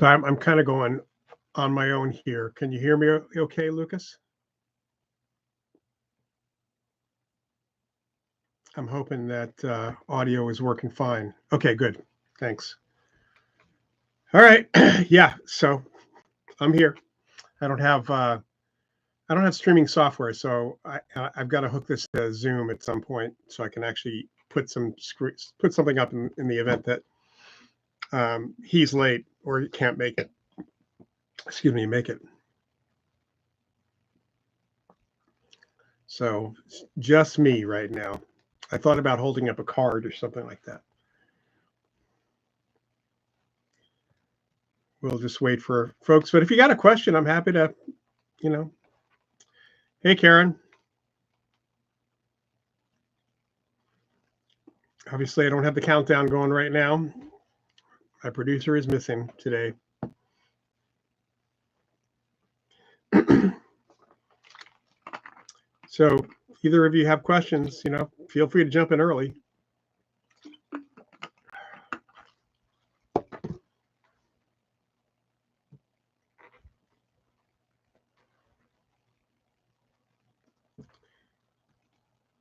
So I'm kind of going on my own here. Can you hear me okay, Lucas? I'm hoping that audio is working fine. Okay, good. Thanks. All right. Yeah, so I'm here. I don't have streaming software, so I've got to hook this to Zoom at some point so I can actually put something up in the event that he's late or he can't make it. Excuse me, make it. So it's just me right now. I thought about holding up a card or something like that. We'll just wait for folks. But if you got a question, I'm happy to, Hey, Karen. Obviously, I don't have the countdown going right now. My producer is missing today. So either of you have questions, feel free to jump in early.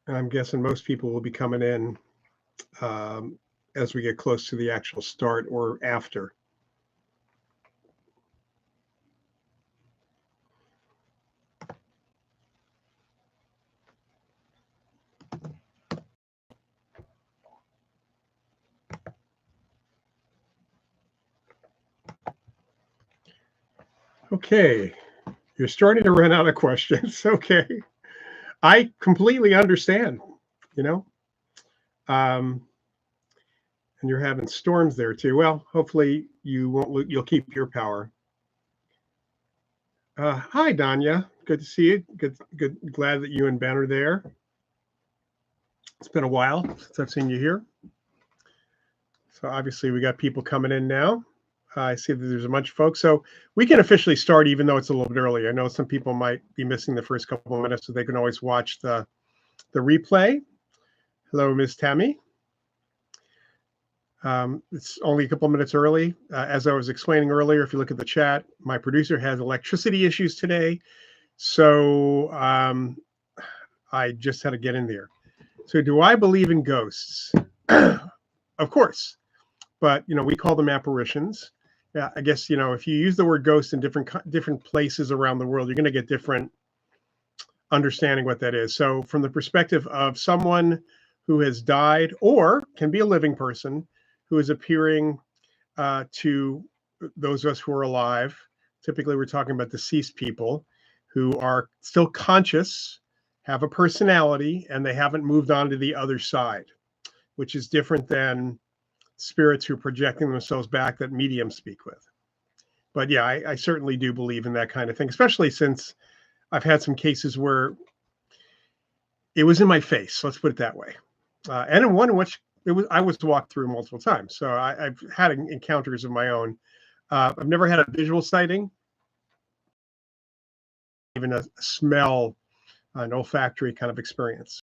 And I'm guessing most people will be coming in as we get close to the actual start or after. Okay, you're starting to run out of questions. Okay, I completely understand, and you're having storms there too. Well, hopefully you'll keep your power. Hi, Danya. Good to see you. Good. Glad that you and Ben are there. It's been a while since I've seen you here. So obviously we got people coming in now. I see that there's a bunch of folks. So we can officially start even though it's a little bit early. I know some people might be missing the first couple of minutes, so they can always watch the replay. Hello, Ms. Tammy. It's only a couple of minutes early. As I was explaining earlier, if you look at the chat, my producer has electricity issues today. So I just had to get in there. So do I believe in ghosts? Of course. But, we call them apparitions. Yeah, I guess, if you use the word ghost in different places around the world, you're going to get different understanding what that is. So from the perspective of someone who has died or can be a living person who is appearing to those of us who are alive, typically we're talking about deceased people who are still conscious, have a personality, and they haven't moved on to the other side, which is different than spirits who are projecting themselves back that mediums speak with. But yeah, I certainly do believe in that kind of thing, especially since I've had some cases where it was in my face, let's put it that way. And in one in which I was walked through multiple times. So I've had encounters of my own. I've never had a visual sighting, even a smell, an olfactory kind of experience.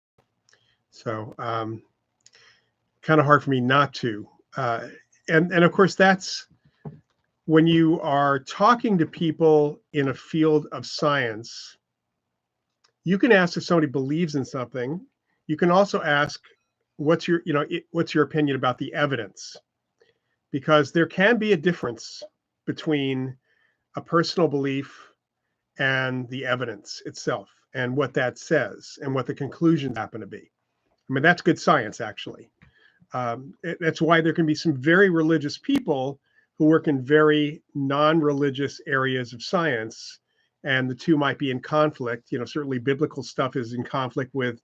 So kind of hard for me not to. And of course, that's when you are talking to people in a field of science, you can ask if somebody believes in something. You can also ask, what's your opinion about the evidence? Because there can be a difference between a personal belief and the evidence itself and what that says and what the conclusions happen to be. I mean, that's good science, actually. That's why there can be some very religious people who work in very non-religious areas of science, and the two might be in conflict. Certainly biblical stuff is in conflict with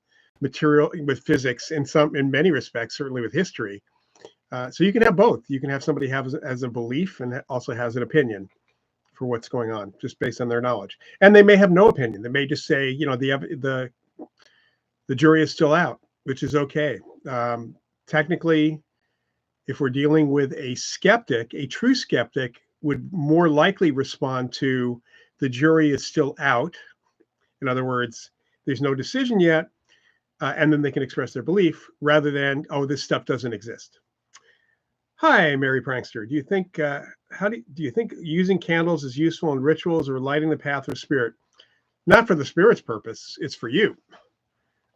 physics in many respects, certainly with history. So you can have both. You can have somebody have as a belief and also has an opinion for what's going on, just based on their knowledge. And they may have no opinion. They may just say, the jury is still out, which is okay. Technically, if we're dealing with a skeptic, a true skeptic would more likely respond to the jury is still out. In other words, there's no decision yet, and then they can express their belief rather than, oh, this stuff doesn't exist. Hi, Mary Prankster. Do you think using candles is useful in rituals or lighting the path of spirit? Not for the spirit's purpose, it's for you.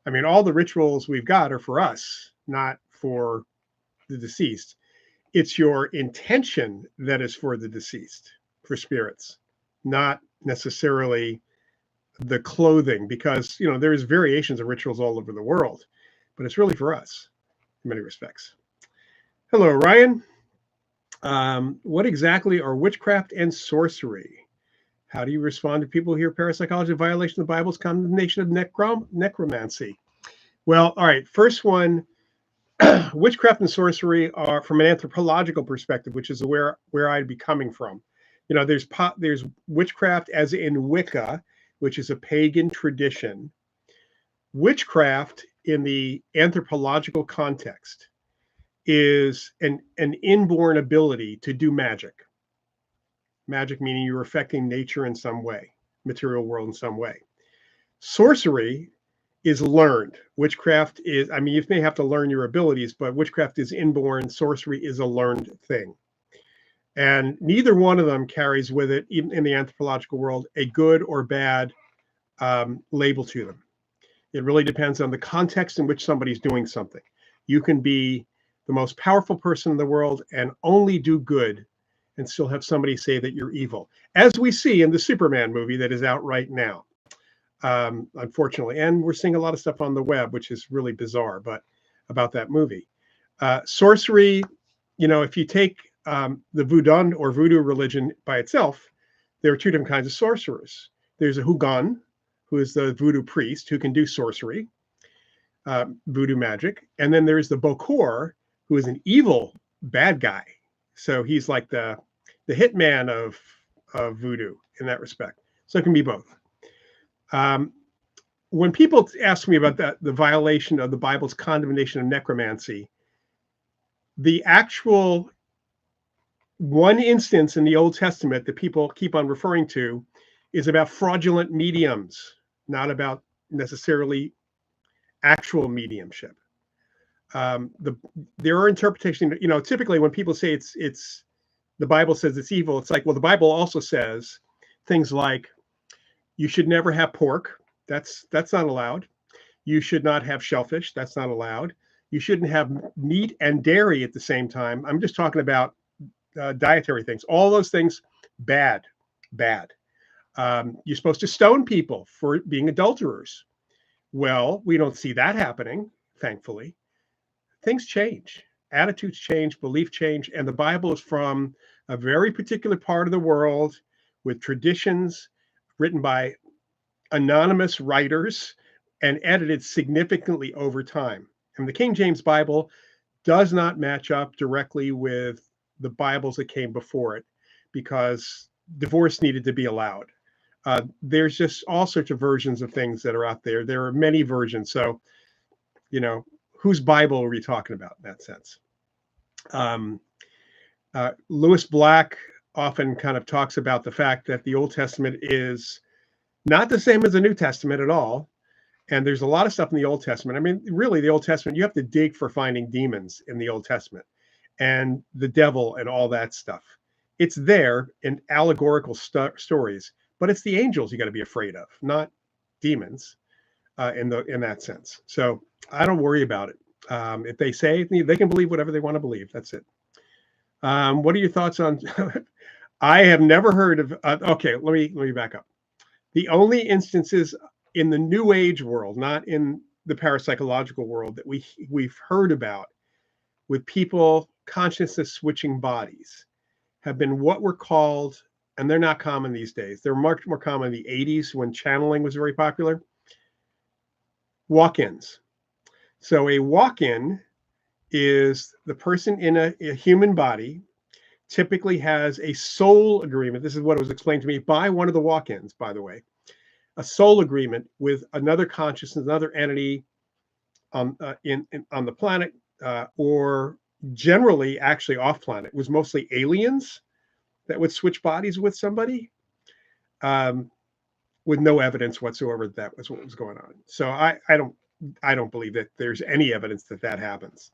I mean, all the rituals we've got are for us, not for the deceased. It's your intention that is for the deceased, for spirits, not necessarily the clothing, because there's variations of rituals all over the world, but it's really for us in many respects. Hello, Ryan. What exactly are witchcraft and sorcery? How do you respond to people who hear parapsychology, violation of the Bible's condemnation of necromancy? Well, all right. First one, witchcraft and sorcery are from an anthropological perspective, which is where I'd be coming from. There's witchcraft as in Wicca, which is a pagan tradition. Witchcraft in the anthropological context is an inborn ability to do magic. Magic meaning you're affecting nature in some way, material world in some way. Sorcery is learned. Witchcraft is, I mean, you may have to learn your abilities, but witchcraft is inborn. Sorcery is a learned thing. And neither one of them carries with it, even in the anthropological world, a good or bad label to them. It really depends on the context in which somebody's doing something. You can be the most powerful person in the world and only do good and still have somebody say that you're evil, as we see in the Superman movie that is out right now, unfortunately. And we're seeing a lot of stuff on the web, which is really bizarre, but about that movie. Sorcery, if you take the voodoo religion by itself, there are two different kinds of sorcerers. There's a Hugan, who is the voodoo priest who can do sorcery, voodoo magic. And then there's the Bokor, who is an evil bad guy. So he's like the hitman of voodoo in that respect. So it can be both. When people ask me about the violation of the Bible's condemnation of necromancy, the actual one instance in the Old Testament that people keep on referring to is about fraudulent mediums, not about necessarily actual mediumship. There are interpretations, typically when people say it's the Bible says it's evil, it's like, well, the Bible also says things like you should never have pork. That's not allowed. You should not have shellfish. That's not allowed. You shouldn't have meat and dairy at the same time. I'm just talking about dietary things. All those things, bad. You're supposed to stone people for being adulterers. Well, we don't see that happening, thankfully. Things change. Attitudes change, belief change, and the Bible is from a very particular part of the world with traditions written by anonymous writers and edited significantly over time. And the King James Bible does not match up directly with the Bibles that came before it because divorce needed to be allowed. There's just all sorts of versions of things that are out there. There are many versions. So, whose Bible are we talking about in that sense? Lewis Black often kind of talks about the fact that the Old Testament is not the same as the New Testament at all. And there's a lot of stuff in the Old Testament. I mean, really, the Old Testament, you have to dig for finding demons in the Old Testament and the devil and all that stuff. It's there in allegorical stories, but it's the angels you got to be afraid of, not demons in that sense. So I don't worry about it. If they say they can believe whatever they want to believe, that's it. What are your thoughts on? I have never heard of. Okay, let me back up. The only instances in the New Age world, not in the parapsychological world, that we've heard about with people consciousness switching bodies have been what were called, and they're not common these days. They're much more common in the 80s when channeling was very popular. Walk-ins. So a walk-in is the person in a human body typically has a soul agreement. This is what was explained to me by one of the walk-ins, by the way. A soul agreement with another consciousness, another entity on the planet, or generally actually off planet. It was mostly aliens that would switch bodies with somebody, with no evidence whatsoever that was what was going on. So I don't believe that there's any evidence that happens.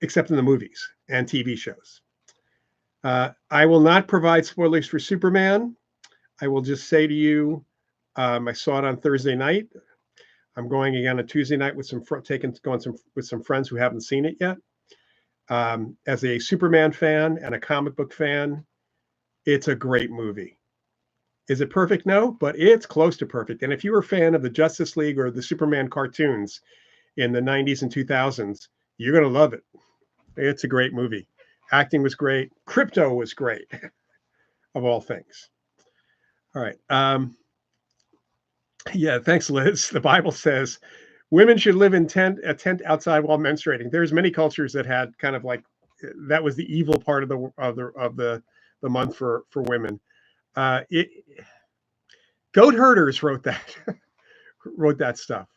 except in the movies and TV shows. I will not provide spoilers for Superman. I will just say to you, I saw it on Thursday night. I'm going again on Tuesday night with with some friends who haven't seen it yet. As a Superman fan and a comic book fan, it's a great movie. Is it perfect? No, but it's close to perfect. And if you were a fan of the Justice League or the Superman cartoons in the 90s and 2000s, you're going to love it. It's a great movie. Acting was great. Crypto was great, of all things. All right. Yeah, thanks, Liz. The Bible says women should live in a tent outside while menstruating. There's many cultures that had kind of like that was the evil part of the month for women. Goat herders wrote that stuff.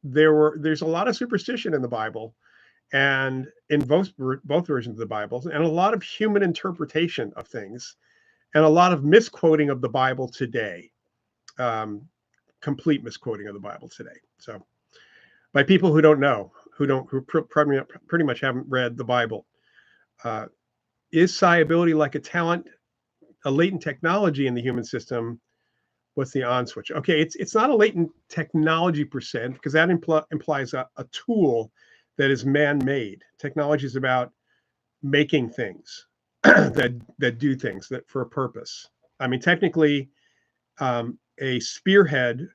There's a lot of superstition in the Bible, and in both versions of the Bible, and a lot of human interpretation of things, and a lot of misquoting of the Bible today. Complete misquoting of the Bible today. So by people who don't know, who pretty much haven't read the Bible. Is psi ability like a talent, a latent technology in the human system? What's the on switch? Okay, it's not a latent technology percent, because that implies a tool that is man-made. Technology is about making things that do things that for a purpose. I mean, technically, a spearhead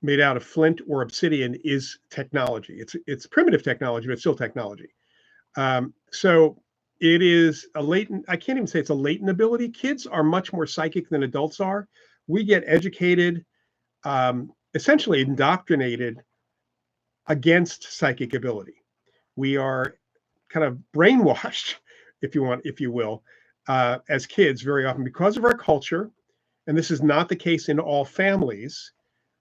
made out of flint or obsidian is technology. It's primitive technology, but it's still technology. So it is a latent, I can't even say it's a latent ability. Kids are much more psychic than adults are. We get educated, essentially indoctrinated against psychic ability. We are kind of brainwashed, if you will, as kids very often because of our culture. And this is not the case in all families.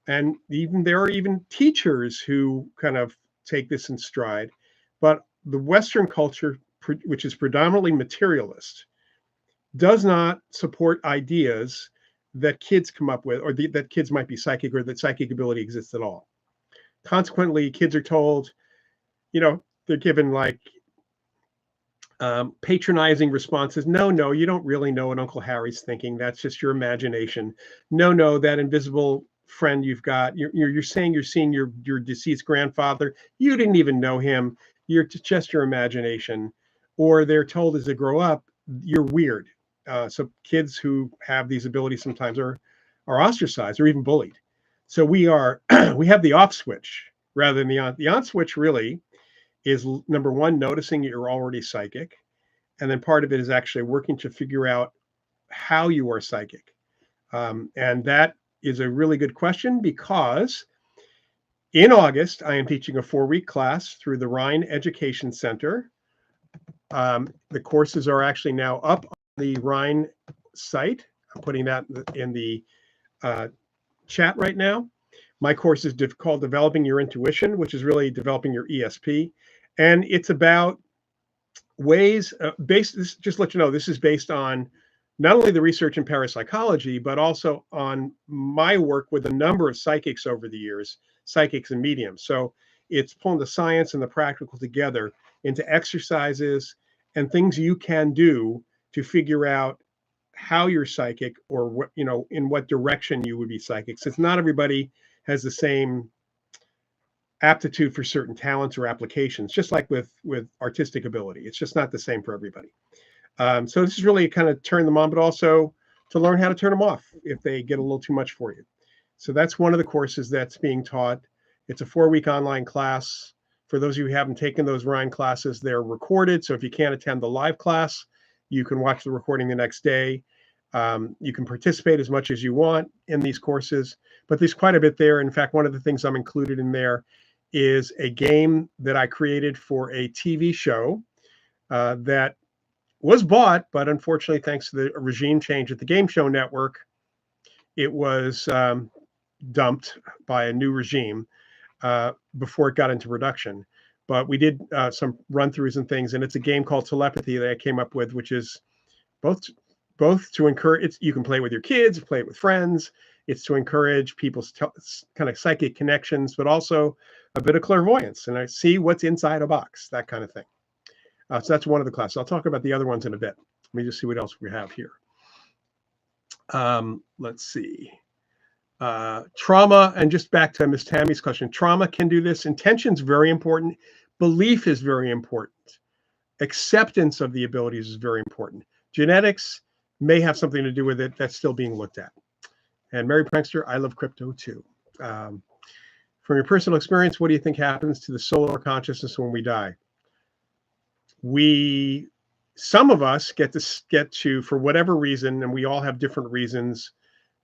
And there are even teachers who kind of take this in stride. But the Western culture, which is predominantly materialist, does not support ideas that kids come up with, or that kids might be psychic, or that psychic ability exists at all. Consequently, kids are told, they're given like patronizing responses. No, you don't really know what Uncle Harry's thinking. That's just your imagination. No, that invisible friend you've got, you're saying you're seeing your deceased grandfather. You didn't even know him. You're just your imagination. Or they're told as they grow up, you're weird. So kids who have these abilities sometimes are ostracized or even bullied. So we have the off switch rather than the on. The on switch really is, number one, noticing you're already psychic. And then part of it is actually working to figure out how you are psychic. And that is a really good question, because in August, I am teaching a 4-week class through the Rhine Education Center. The courses are actually now up on the Rhine site. I'm putting that in the chat right now. My course is called Developing Your Intuition, which is really developing your ESP. And it's about ways, just let you know, this is based on not only the research in parapsychology, but also on my work with a number of psychics over the years, psychics and mediums. So it's pulling the science and the practical together into exercises and things you can do to figure out how you're psychic, or what, in what direction you would be psychic. Since not everybody has the same aptitude for certain talents or applications, just like with artistic ability. It's just not the same for everybody. So this is really kind of turn them on, but also to learn how to turn them off if they get a little too much for you. So that's one of the courses that's being taught. It's a 4-week online class. For those of you who haven't taken those Rhine classes, they're recorded. So if you can't attend the live class, you can watch the recording the next day. You can participate as much as you want in these courses, but there's quite a bit there. In fact, one of the things I'm included in there is a game that I created for a TV show that was bought, but unfortunately, thanks to the regime change at the Game Show Network, it was dumped by a new regime before it got into production. But we did some run-throughs and things, and it's a game called Telepathy that I came up with, which is both to encourage. You can play with your kids, play it with friends. It's to encourage people's kind of psychic connections, but also a bit of clairvoyance, and I see what's inside a box, that kind of thing. So that's one of the classes. I'll talk about the other ones in a bit. Let me just see what else we have here. Let's see. Trauma, and just back to Miss Tammy's question, trauma can do this. Intention's very important. Belief is very important. Acceptance of the abilities is very important. Genetics may have something to do with it. That's still being looked at. And Mary Prankster, I love crypto too. From your personal experience, what do you think happens to the soul or consciousness when we die? Some of us get to, for whatever reason, and we all have different reasons.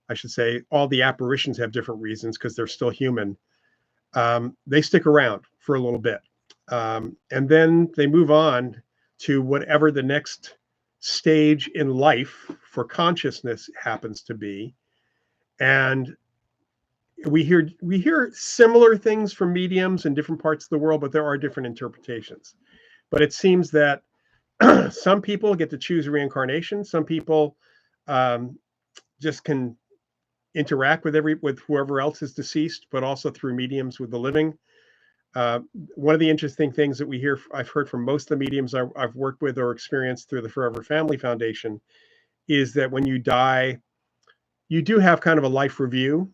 I should say all the apparitions have different reasons because they're still human. They stick around for a little bit. And then they move on to whatever the next stage in life for consciousness happens to be. And we hear similar things from mediums in different parts of the world, but there are different interpretations. But it seems that some people get to choose reincarnation. Some people just can interact with whoever else is deceased, but also through mediums with the living. One of the interesting things that I've heard from most of the mediums I've worked with or experienced through the Forever Family Foundation, is that when you die, you do have kind of a life review.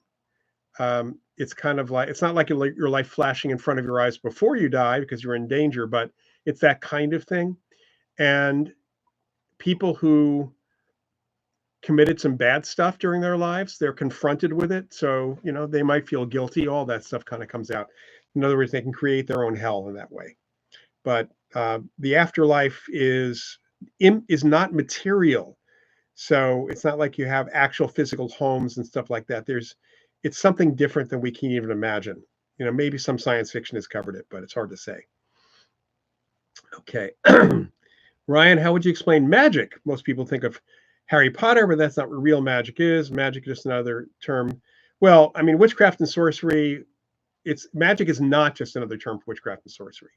It's kind of like, it's not like your life flashing in front of your eyes before you die because you're in danger, but it's that kind of thing. And people who committed some bad stuff during their lives, they're confronted with it. So, they might feel guilty. All that stuff kind of comes out. In other words, they can create their own hell in that way. But the afterlife is not material. So it's not like you have actual physical homes and stuff like that. It's something different than we can even imagine. Maybe some science fiction has covered it, but it's hard to say. Okay. Ryan, how would you explain magic? Most people think of Harry Potter, but that's not what real magic is. Magic is just another term. Well, I mean, witchcraft and sorcery, magic is not just another term for witchcraft and sorcery.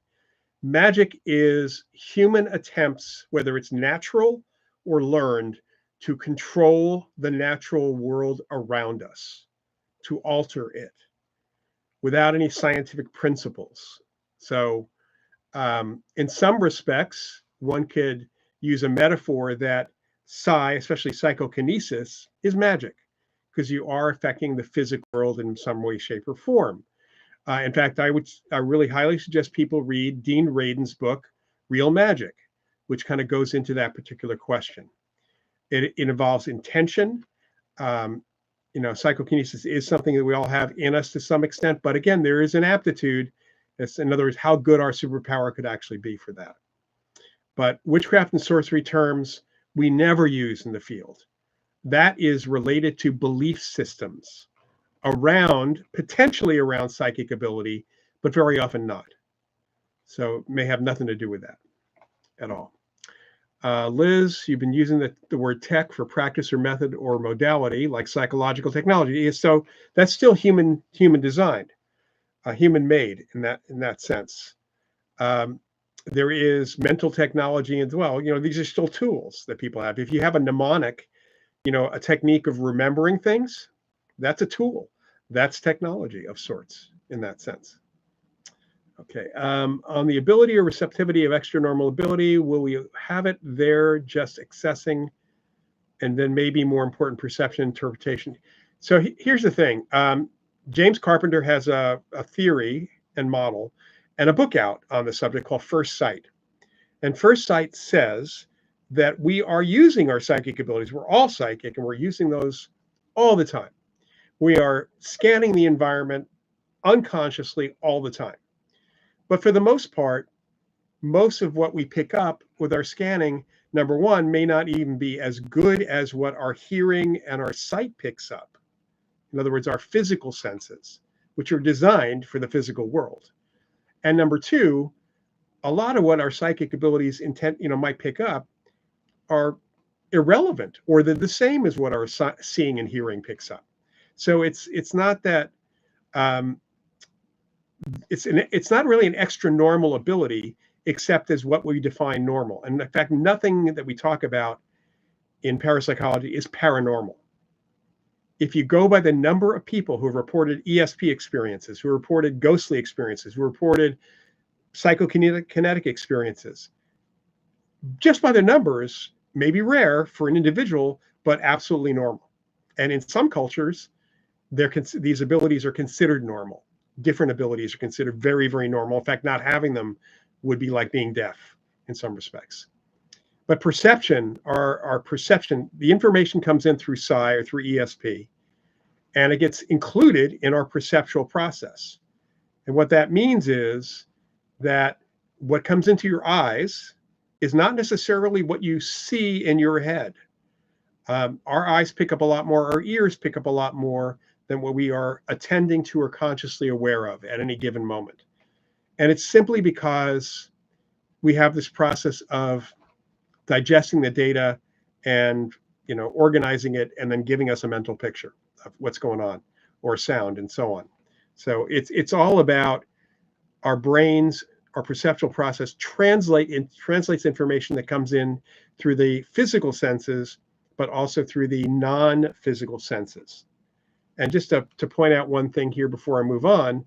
Magic is human attempts, whether it's natural or learned, to control the natural world around us, to alter it without any scientific principles. So in some respects, one could use a metaphor that especially psychokinesis, is magic, because you are affecting the physical world in some way, shape, or form. In fact, I really highly suggest people read Dean Radin's book, Real Magic, which kind of goes into that particular question. It involves intention. Psychokinesis is something that we all have in us to some extent, but again, there is an aptitude. In other words, how good our superpower could actually be for that. But witchcraft and sorcery terms we never use in the field. That is related to belief systems potentially around psychic ability, but very often not. So it may have nothing to do with that at all. Liz, you've been using the word tech for practice or method or modality, like psychological technology. So that's still human designed, human made in that sense. There is mental technology as well. These are still tools that people have. If you have a mnemonic, a technique of remembering things, that's a tool. That's technology of sorts in that sense. Okay. On the ability or receptivity of extra normal ability, will we have it there just accessing, and then maybe more important, perception, interpretation? So here's the thing. James Carpenter has a theory and model and a book out on the subject called First Sight. And First Sight says that we are using our psychic abilities. We're all psychic, and we're using those all the time. We are scanning the environment unconsciously all the time. But for the most part, most of what we pick up with our scanning, number one, may not even be as good as what our hearing and our sight picks up. In other words, our physical senses, which are designed for the physical world. And number two, a lot of what our psychic abilities might pick up are irrelevant, or they're the same as what our seeing and hearing picks up. So it's not that it's not really an extra normal ability, except as what we define normal. And in fact, nothing that we talk about in parapsychology is paranormal. If you go by the number of people who have reported ESP experiences, who reported ghostly experiences, who reported psychokinetic experiences, just by the numbers, may be rare for an individual, but absolutely normal. And in some cultures, these abilities are considered normal. Different abilities are considered very, very normal. In fact, not having them would be like being deaf in some respects. But perception, our perception, the information comes in through psi or through ESP, and it gets included in our perceptual process. And what that means is that what comes into your eyes is not necessarily what you see in your head. Our eyes pick up a lot more, our ears pick up a lot more than what we are attending to or consciously aware of at any given moment. And it's simply because we have this process of digesting the data and organizing it and then giving us a mental picture of what's going on, or sound and so on. So it's all about our brains. Our perceptual process translates information that comes in through the physical senses, but also through the non-physical senses. And just to point out one thing here before I move on,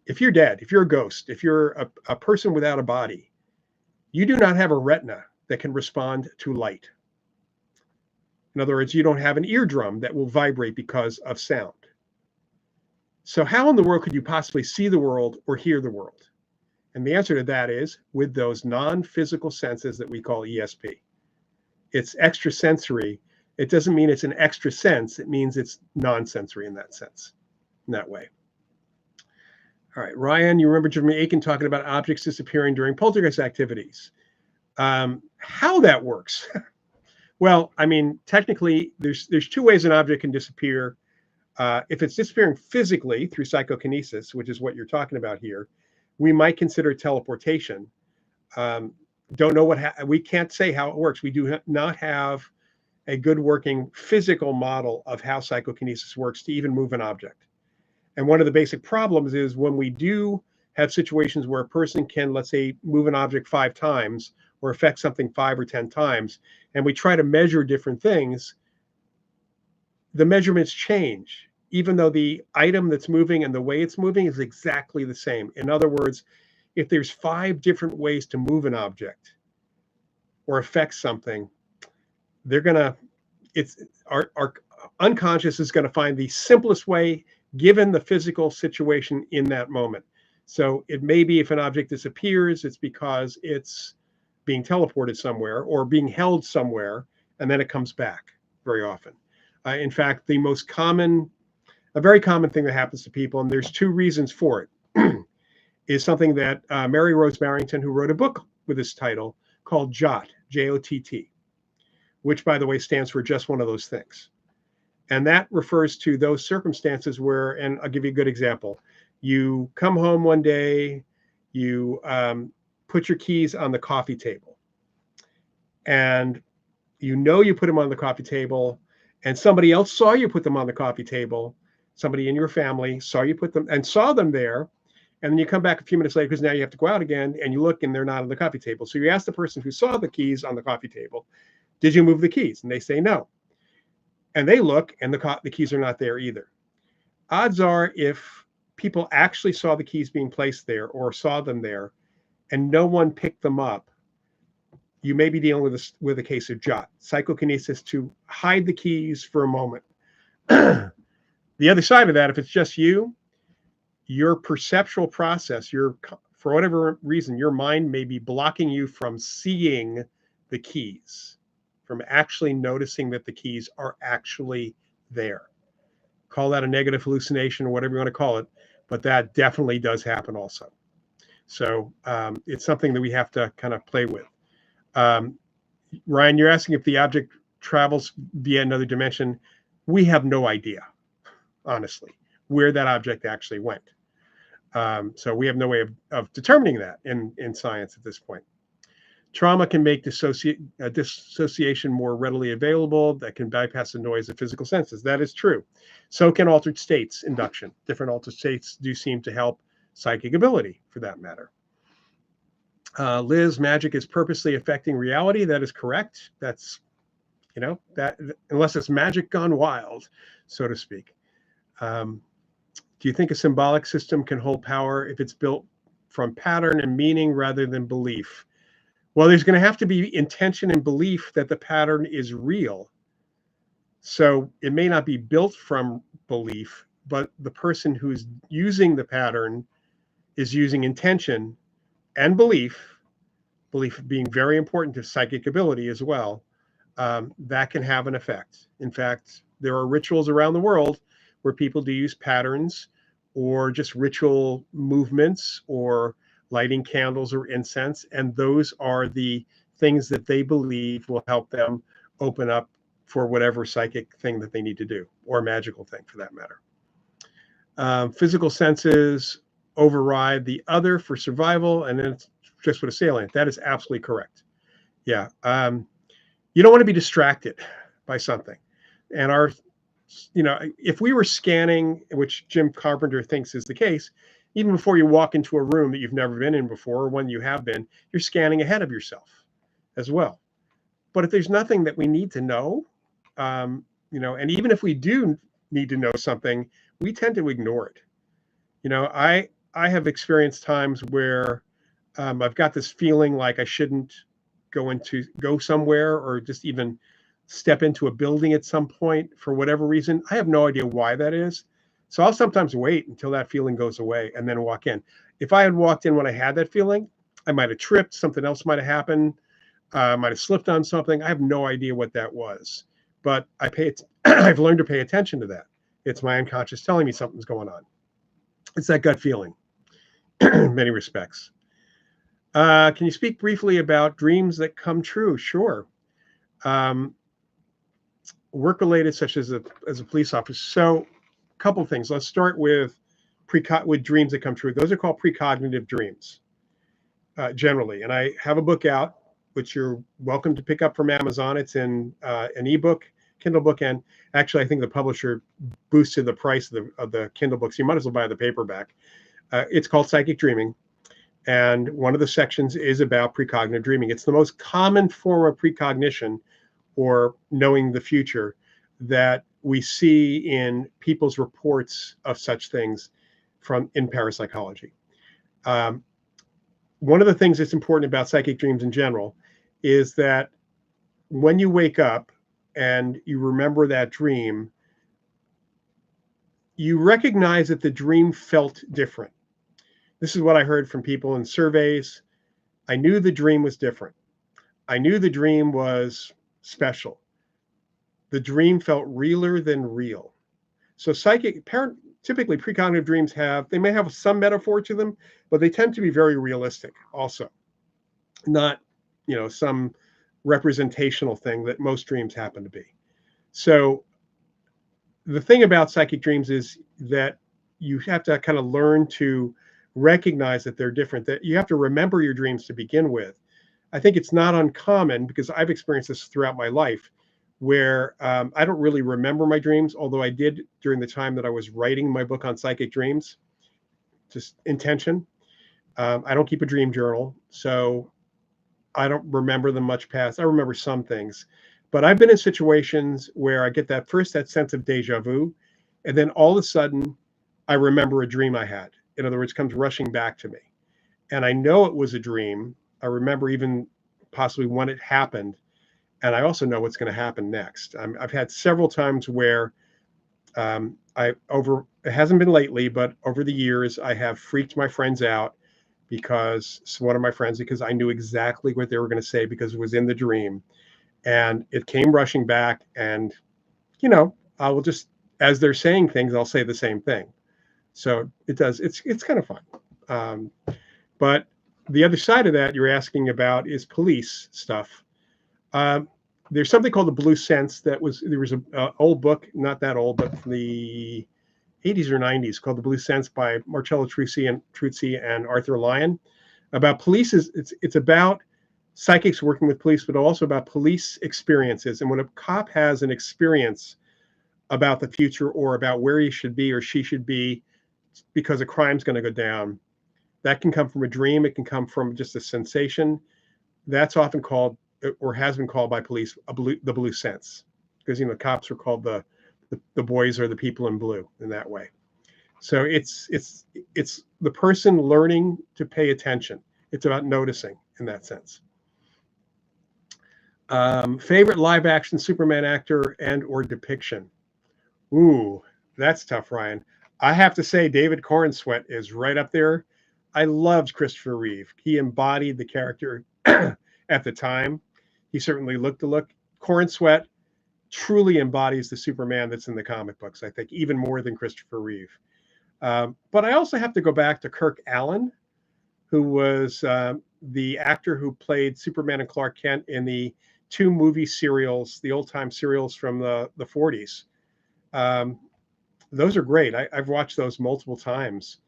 if you're dead, if you're a ghost, if you're a person without a body, you do not have a retina that can respond to light. In other words, you don't have an eardrum that will vibrate because of sound. So how in the world could you possibly see the world or hear the world? And the answer to that is with those non-physical senses that we call ESP. It's extrasensory. It doesn't mean it's an extra sense. It means it's non-sensory in that sense, in that way. All right, Ryan, you remember Jimmy Aiken talking about objects disappearing during poltergeist activities. How that works? Well, I mean, technically, there's two ways an object can disappear. If it's disappearing physically through psychokinesis, which is what you're talking about here, we might consider teleportation. Don't know we can't say how it works. We do not have a good working physical model of how psychokinesis works to even move an object. And one of the basic problems is when we do have situations where a person can, let's say, move an object 5 times or affect something 5 or 10 times, and we try to measure different things, the measurements change, even though the item that's moving and the way it's moving is exactly the same. In other words, if there's 5 different ways to move an object or affect something, our unconscious is going to find the simplest way given the physical situation in that moment. So it may be if an object disappears, it's because it's being teleported somewhere or being held somewhere, and then it comes back very often. In fact, a very common thing that happens to people, and there's 2 reasons for it, is something that Mary Rose Barrington, who wrote a book with this title called JOTT, J-O-T-T, which, by the way, stands for just one of those things. And that refers to those circumstances where, and I'll give you a good example. You come home one day, you put your keys on the coffee table, and you put them on the coffee table, and somebody else saw you put them on the coffee table. Somebody in your family saw you put them and saw them there. And then you come back a few minutes later because now you have to go out again, and you look and they're not on the coffee table. So you ask the person who saw the keys on the coffee table, did you move the keys? And they say no. And they look and the keys are not there either. Odds are if people actually saw the keys being placed there or saw them there and no one picked them up, you may be dealing with a case of JOTT, psychokinesis to hide the keys for a moment. The other side of that, if it's just you, your perceptual process, for whatever reason, your mind may be blocking you from seeing the keys, from actually noticing that the keys are actually there. Call that a negative hallucination or whatever you want to call it, but that definitely does happen also. So it's something that we have to kind of play with. Ryan, you're asking if the object travels via another dimension. We have no idea, honestly, where that object actually went. So we have no way of determining that in science at this point. Trauma can make dissociation more readily available. That can bypass the noise of physical senses. That is true. So can altered states induction. Different altered states do seem to help psychic ability, for that matter. Liz, magic is purposely affecting reality. That is correct. That's, that unless it's magic gone wild, so to speak. Do you think a symbolic system can hold power if it's built from pattern and meaning rather than belief? Well, there's going to have to be intention and belief that the pattern is real. So it may not be built from belief, but the person who's using the pattern is using intention and belief being very important to psychic ability as well. That can have an effect. In fact, there are rituals around the world where people do use patterns or just ritual movements or lighting candles or incense. And those are the things that they believe will help them open up for whatever psychic thing that they need to do, or magical thing for that matter. Physical senses override the other for survival, and then it's just what a salient. That is absolutely correct. Yeah. You don't want to be distracted by something. And if we were scanning, which Jim Carpenter thinks is the case, even before you walk into a room that you've never been in before, or one you have been, you're scanning ahead of yourself as well. But if there's nothing that we need to know, and even if we do need to know something, we tend to ignore it. I have experienced times where I've got this feeling like I shouldn't go somewhere or just even step into a building at some point for whatever reason. I have no idea why that is. So I'll sometimes wait until that feeling goes away and then walk in. If I had walked in when I had that feeling, I might have tripped, something else might have happened, might have slipped on something. I have no idea what that was, but I've learned to pay attention to that. It's my unconscious telling me something's going on. It's that gut feeling in many respects. Can you speak briefly about dreams that come true? Sure. Work-related, such as a police officer. So a couple of things. Let's start with dreams that come true. Those are called precognitive dreams, generally. And I have a book out, which you're welcome to pick up from Amazon. It's in an ebook, Kindle book, and actually I think the publisher boosted the price of the Kindle books. You might as well buy the paperback. It's called Psychic Dreaming. And one of the sections is about precognitive dreaming. It's the most common form of precognition, or knowing the future, that we see in people's reports of such things in parapsychology. One of the things that's important about psychic dreams in general is that when you wake up and you remember that dream, you recognize that the dream felt different. This is what I heard from people in surveys. I knew the dream was different. I knew the dream was special. The dream felt realer than real. So typically precognitive dreams they may have some metaphor to them, but they tend to be very realistic also. Not, some representational thing that most dreams happen to be. So the thing about psychic dreams is that you have to kind of learn to recognize that they're different, that you have to remember your dreams to begin with. I think it's not uncommon, because I've experienced this throughout my life, where I don't really remember my dreams, although I did during the time that I was writing my book on psychic dreams, just intention. I don't keep a dream journal, so I don't remember them much past. I remember some things, but I've been in situations where I get that sense of deja vu, and then all of a sudden I remember a dream I had. In other words, comes rushing back to me. And I know it was a dream. I remember even possibly when it happened. And I also know what's going to happen next. I've had several times where it hasn't been lately, but over the years, I have freaked my friends out because I knew exactly what they were going to say because it was in the dream. And it came rushing back. And, I will just, as they're saying things, I'll say the same thing. So it does. It's kind of fun. But the other side of that you're asking about is police stuff. There's something called the Blue Sense. There was an old book, not that old, but from the 80s or 90s, called The Blue Sense by Marcello Truzzi and Arthur Lyon, about police. It's about psychics working with police, but also about police experiences. And when a cop has an experience about the future or about where he should be or she should be because a crime's going to go down, that can come from a dream. It can come from just a sensation. That's often called, or has been called by police, the blue sense, because cops are called the boys or the people in blue in that way. So it's the person learning to pay attention. It's about noticing in that sense. Favorite live action Superman actor and or depiction? Ooh, that's tough, Ryan. I have to say David Corenswet is right up there. I loved Christopher Reeve. He embodied the character at the time. He certainly looked the look. Corenswet truly embodies the Superman that's in the comic books, I think, even more than Christopher Reeve. But I also have to go back to Kirk Alyn, who was the actor who played Superman and Clark Kent in the two movie serials, the old time serials from the 40s. Um, those are great. I've watched those multiple times.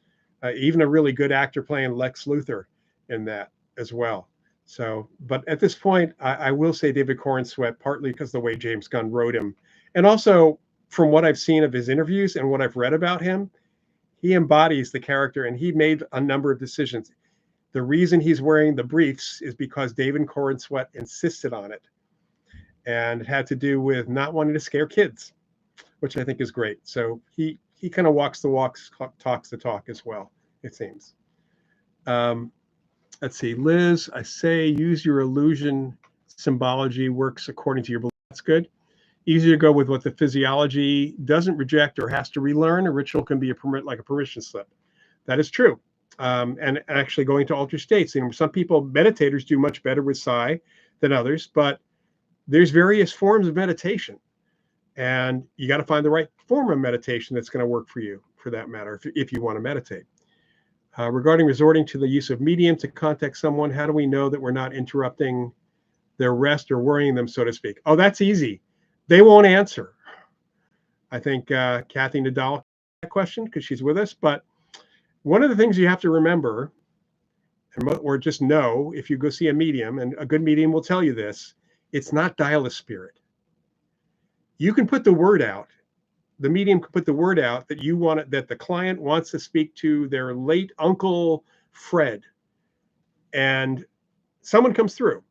Even a really good actor playing Lex Luthor in that as well. So, but at this point, I will say David Corenswet, partly because the way James Gunn wrote him, and also from what I've seen of his interviews and what I've read about him, he embodies the character and he made a number of decisions. The reason he's wearing the briefs is because David Corenswet insisted on it. And it had to do with not wanting to scare kids, which I think is great. So he kind of walks the walks, talks the talk as well, it seems. Um, let's see, Liz, I say use your illusion symbology works according to your belief. That's good. Easier to go with what the physiology doesn't reject or has to relearn. A ritual can be like a permission slip. That is true. And actually going to altered states. You know, some people, meditators, do much better with psi than others, but there's various forms of meditation. And you got to find the right form of meditation that's going to work for you, for that matter, if you want to meditate. Regarding resorting to the use of medium to contact someone, how do we know that we're not interrupting their rest or worrying them, so to speak? Oh, that's easy. They won't answer. I think Kathy Nadal that question because she's with us. But one of the things you have to remember, or just know, if you go see a medium, and a good medium will tell you this, it's not dial a spirit. You can put the word out. The medium can put the word out that you want it, that the client wants to speak to their late uncle Fred, and someone comes through,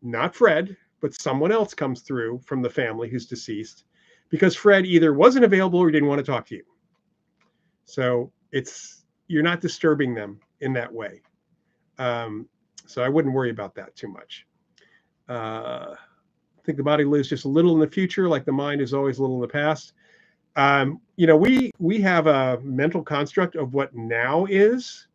not Fred, but someone else comes through from the family who's deceased, because Fred either wasn't available or didn't want to talk to you. So you're not disturbing them in that way. So I wouldn't worry about that too much. I think the body lives just a little in the future, like the mind is always a little in the past. You know, we have a mental construct of what now is,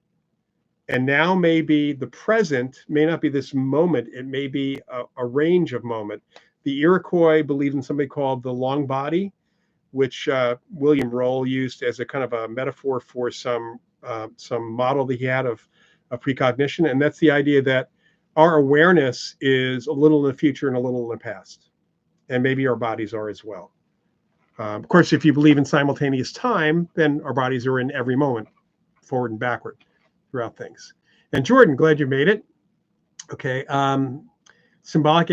and now may be the present, may not be this moment. It may be a range of moment. The Iroquois believed in something called the long body, which William Roll used as a kind of a metaphor for some model that he had of precognition, and that's the idea that our awareness is a little in the future and a little in the past, and maybe our bodies are as well. Of course, if you believe in simultaneous time, then our bodies are in every moment, forward and backward throughout things. And Jordan, glad you made it. Okay. Symbolic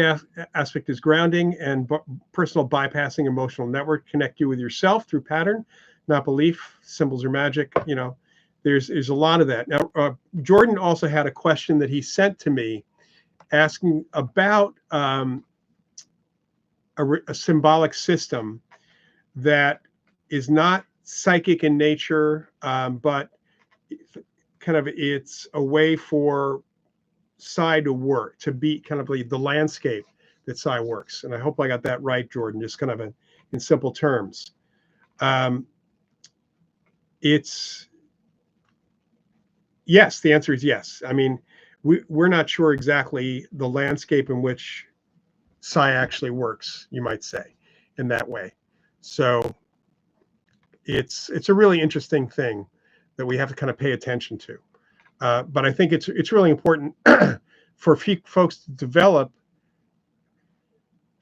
aspect is grounding, and personal bypassing emotional network connect you with yourself through pattern, not belief. Symbols are magic. You know, there's a lot of that. Now, Jordan also had a question that he sent to me asking about a symbolic system that is not psychic in nature, but kind of it's a way for psi to work, to be kind of the landscape that psi works. And I hope I got that right, Jordan, just kind of in simple terms. It's yes, the answer is yes. I mean, we're not sure exactly the landscape in which psi actually works, you might say, in that way. So it's a really interesting thing that we have to kind of pay attention to. But I think it's really important for folks to develop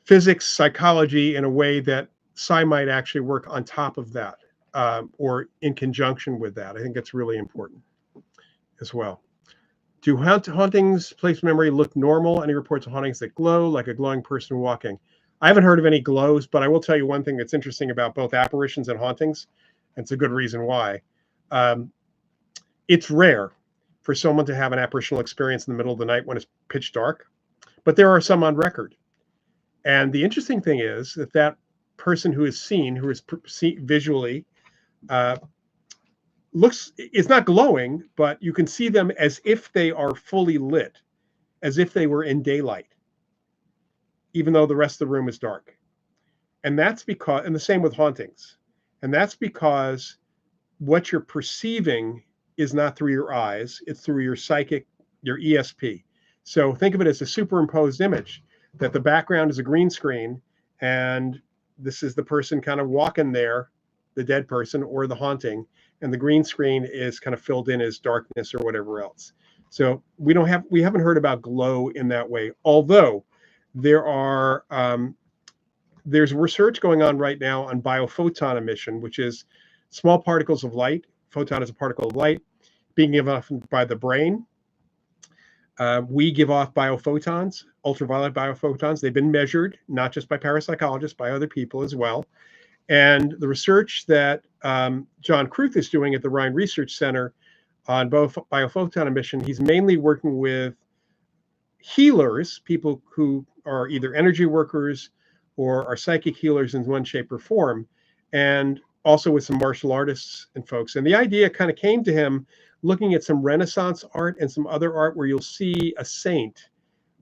physics, psychology in a way that psi might actually work on top of that, or in conjunction with that. I think that's really important as well. Do hauntings, place memory look normal? Any reports of hauntings that glow, like a glowing person walking? I haven't heard of any glows, but I will tell you one thing that's interesting about both apparitions and hauntings, and it's a good reason why. It's rare for someone to have an apparitional experience in the middle of the night when it's pitch dark, but there are some on record. And the interesting thing is that person who is seen, who is visually, it's not glowing, but you can see them as if they are fully lit, as if they were in daylight. even though the rest of the room is dark. And that's because, and the same with hauntings. And that's because what you're perceiving is not through your eyes, it's through your psychic, your ESP. So think of it as a superimposed image, that the background is a green screen, and this is the person kind of walking there, the dead person or the haunting, and the green screen is kind of filled in as darkness or whatever else. So we haven't heard about glow in that way, although there's research going on right now on biophoton emission, which is small particles of light. Photon is a particle of light being given off by the brain. We give off biophotons, ultraviolet biophotons. They've been measured, not just by parapsychologists, by other people as well. And the research that John Kruth is doing at the Rhine Research Center on both biophoton emission, he's mainly working with healers, people who are either energy workers or are psychic healers in one shape or form, and also with some martial artists and folks. And the idea kind of came to him looking at some Renaissance art and some other art where you'll see a saint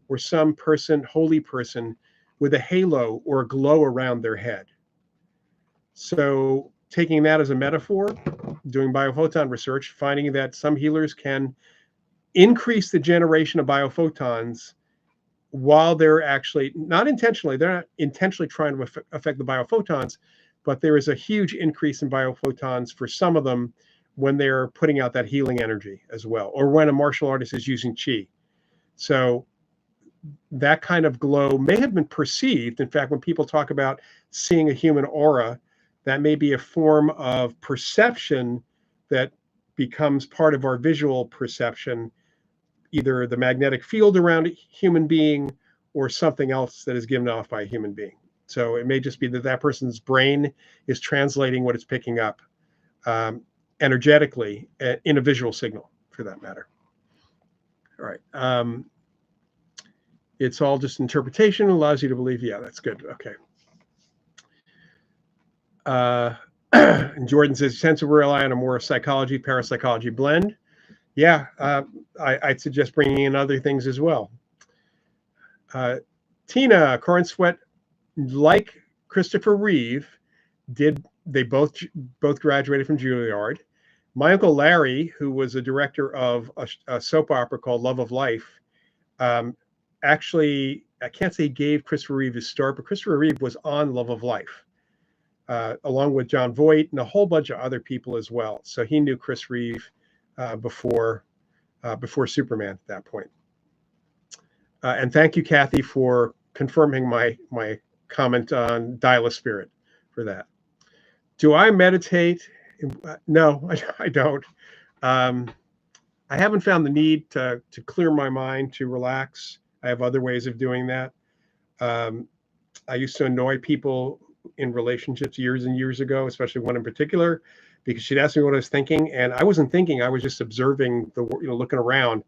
or some person, holy person, with a halo or a glow around their head. So taking that as a metaphor, doing biophoton research, finding that some healers can increase the generation of biophotons while they're actually they're not intentionally trying to affect the biophotons, but there is a huge increase in biophotons for some of them when they're putting out that healing energy as well, or when a martial artist is using chi. So that kind of glow may have been perceived. In fact, when people talk about seeing a human aura, that may be a form of perception that becomes part of our visual perception, either the magnetic field around a human being or something else that is given off by a human being. So it may just be that that person's brain is translating what it's picking up energetically in a visual signal, for that matter. All right. It's all just interpretation, allows you to believe. Yeah, that's good. Okay. And Jordan says, tends to rely on a more psychology, parapsychology blend. Yeah, I'd suggest bringing in other things as well. Tina, Corin Sweat, like Christopher Reeve, they both graduated from Juilliard. My uncle Larry, who was a director of a soap opera called Love of Life, actually, I can't say he gave Christopher Reeve his start, but Christopher Reeve was on Love of Life, along with John Voight and a whole bunch of other people as well. So he knew Chris Reeve before Superman at that point. And thank you, Kathy, for confirming my comment on Dial a Spirit for that. Do I meditate? No, I don't. I haven't found the need to clear my mind, to relax. I have other ways of doing that. I used to annoy people in relationships years and years ago, especially one in particular, because she'd ask me what I was thinking, and I wasn't thinking. I was just observing looking around.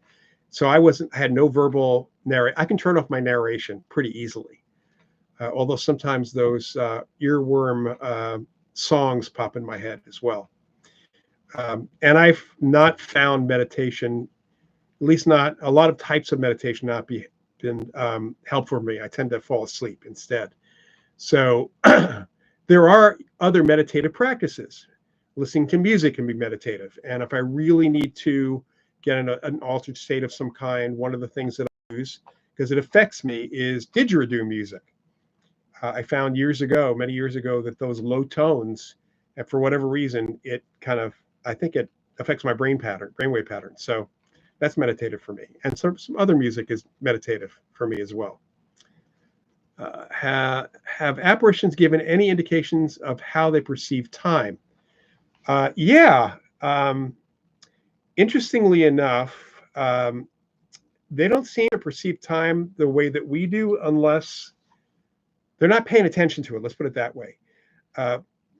So I had no verbal narrate. I can turn off my narration pretty easily, although sometimes those earworm songs pop in my head as well. And I've not found meditation, at least not a lot of types of meditation, not been helpful for me. I tend to fall asleep instead. So there are other meditative practices. Listening to music can be meditative. And if I really need to get in an altered state of some kind, one of the things that I use, because it affects me, is didgeridoo music. I found many years ago, that those low tones, and for whatever reason, I think it affects my brainwave pattern. So that's meditative for me. And some other music is meditative for me as well. Have apparitions given any indications of how they perceive time? Yeah. Interestingly enough, they don't seem to perceive time the way that we do, unless they're not paying attention to it. Let's put it that way.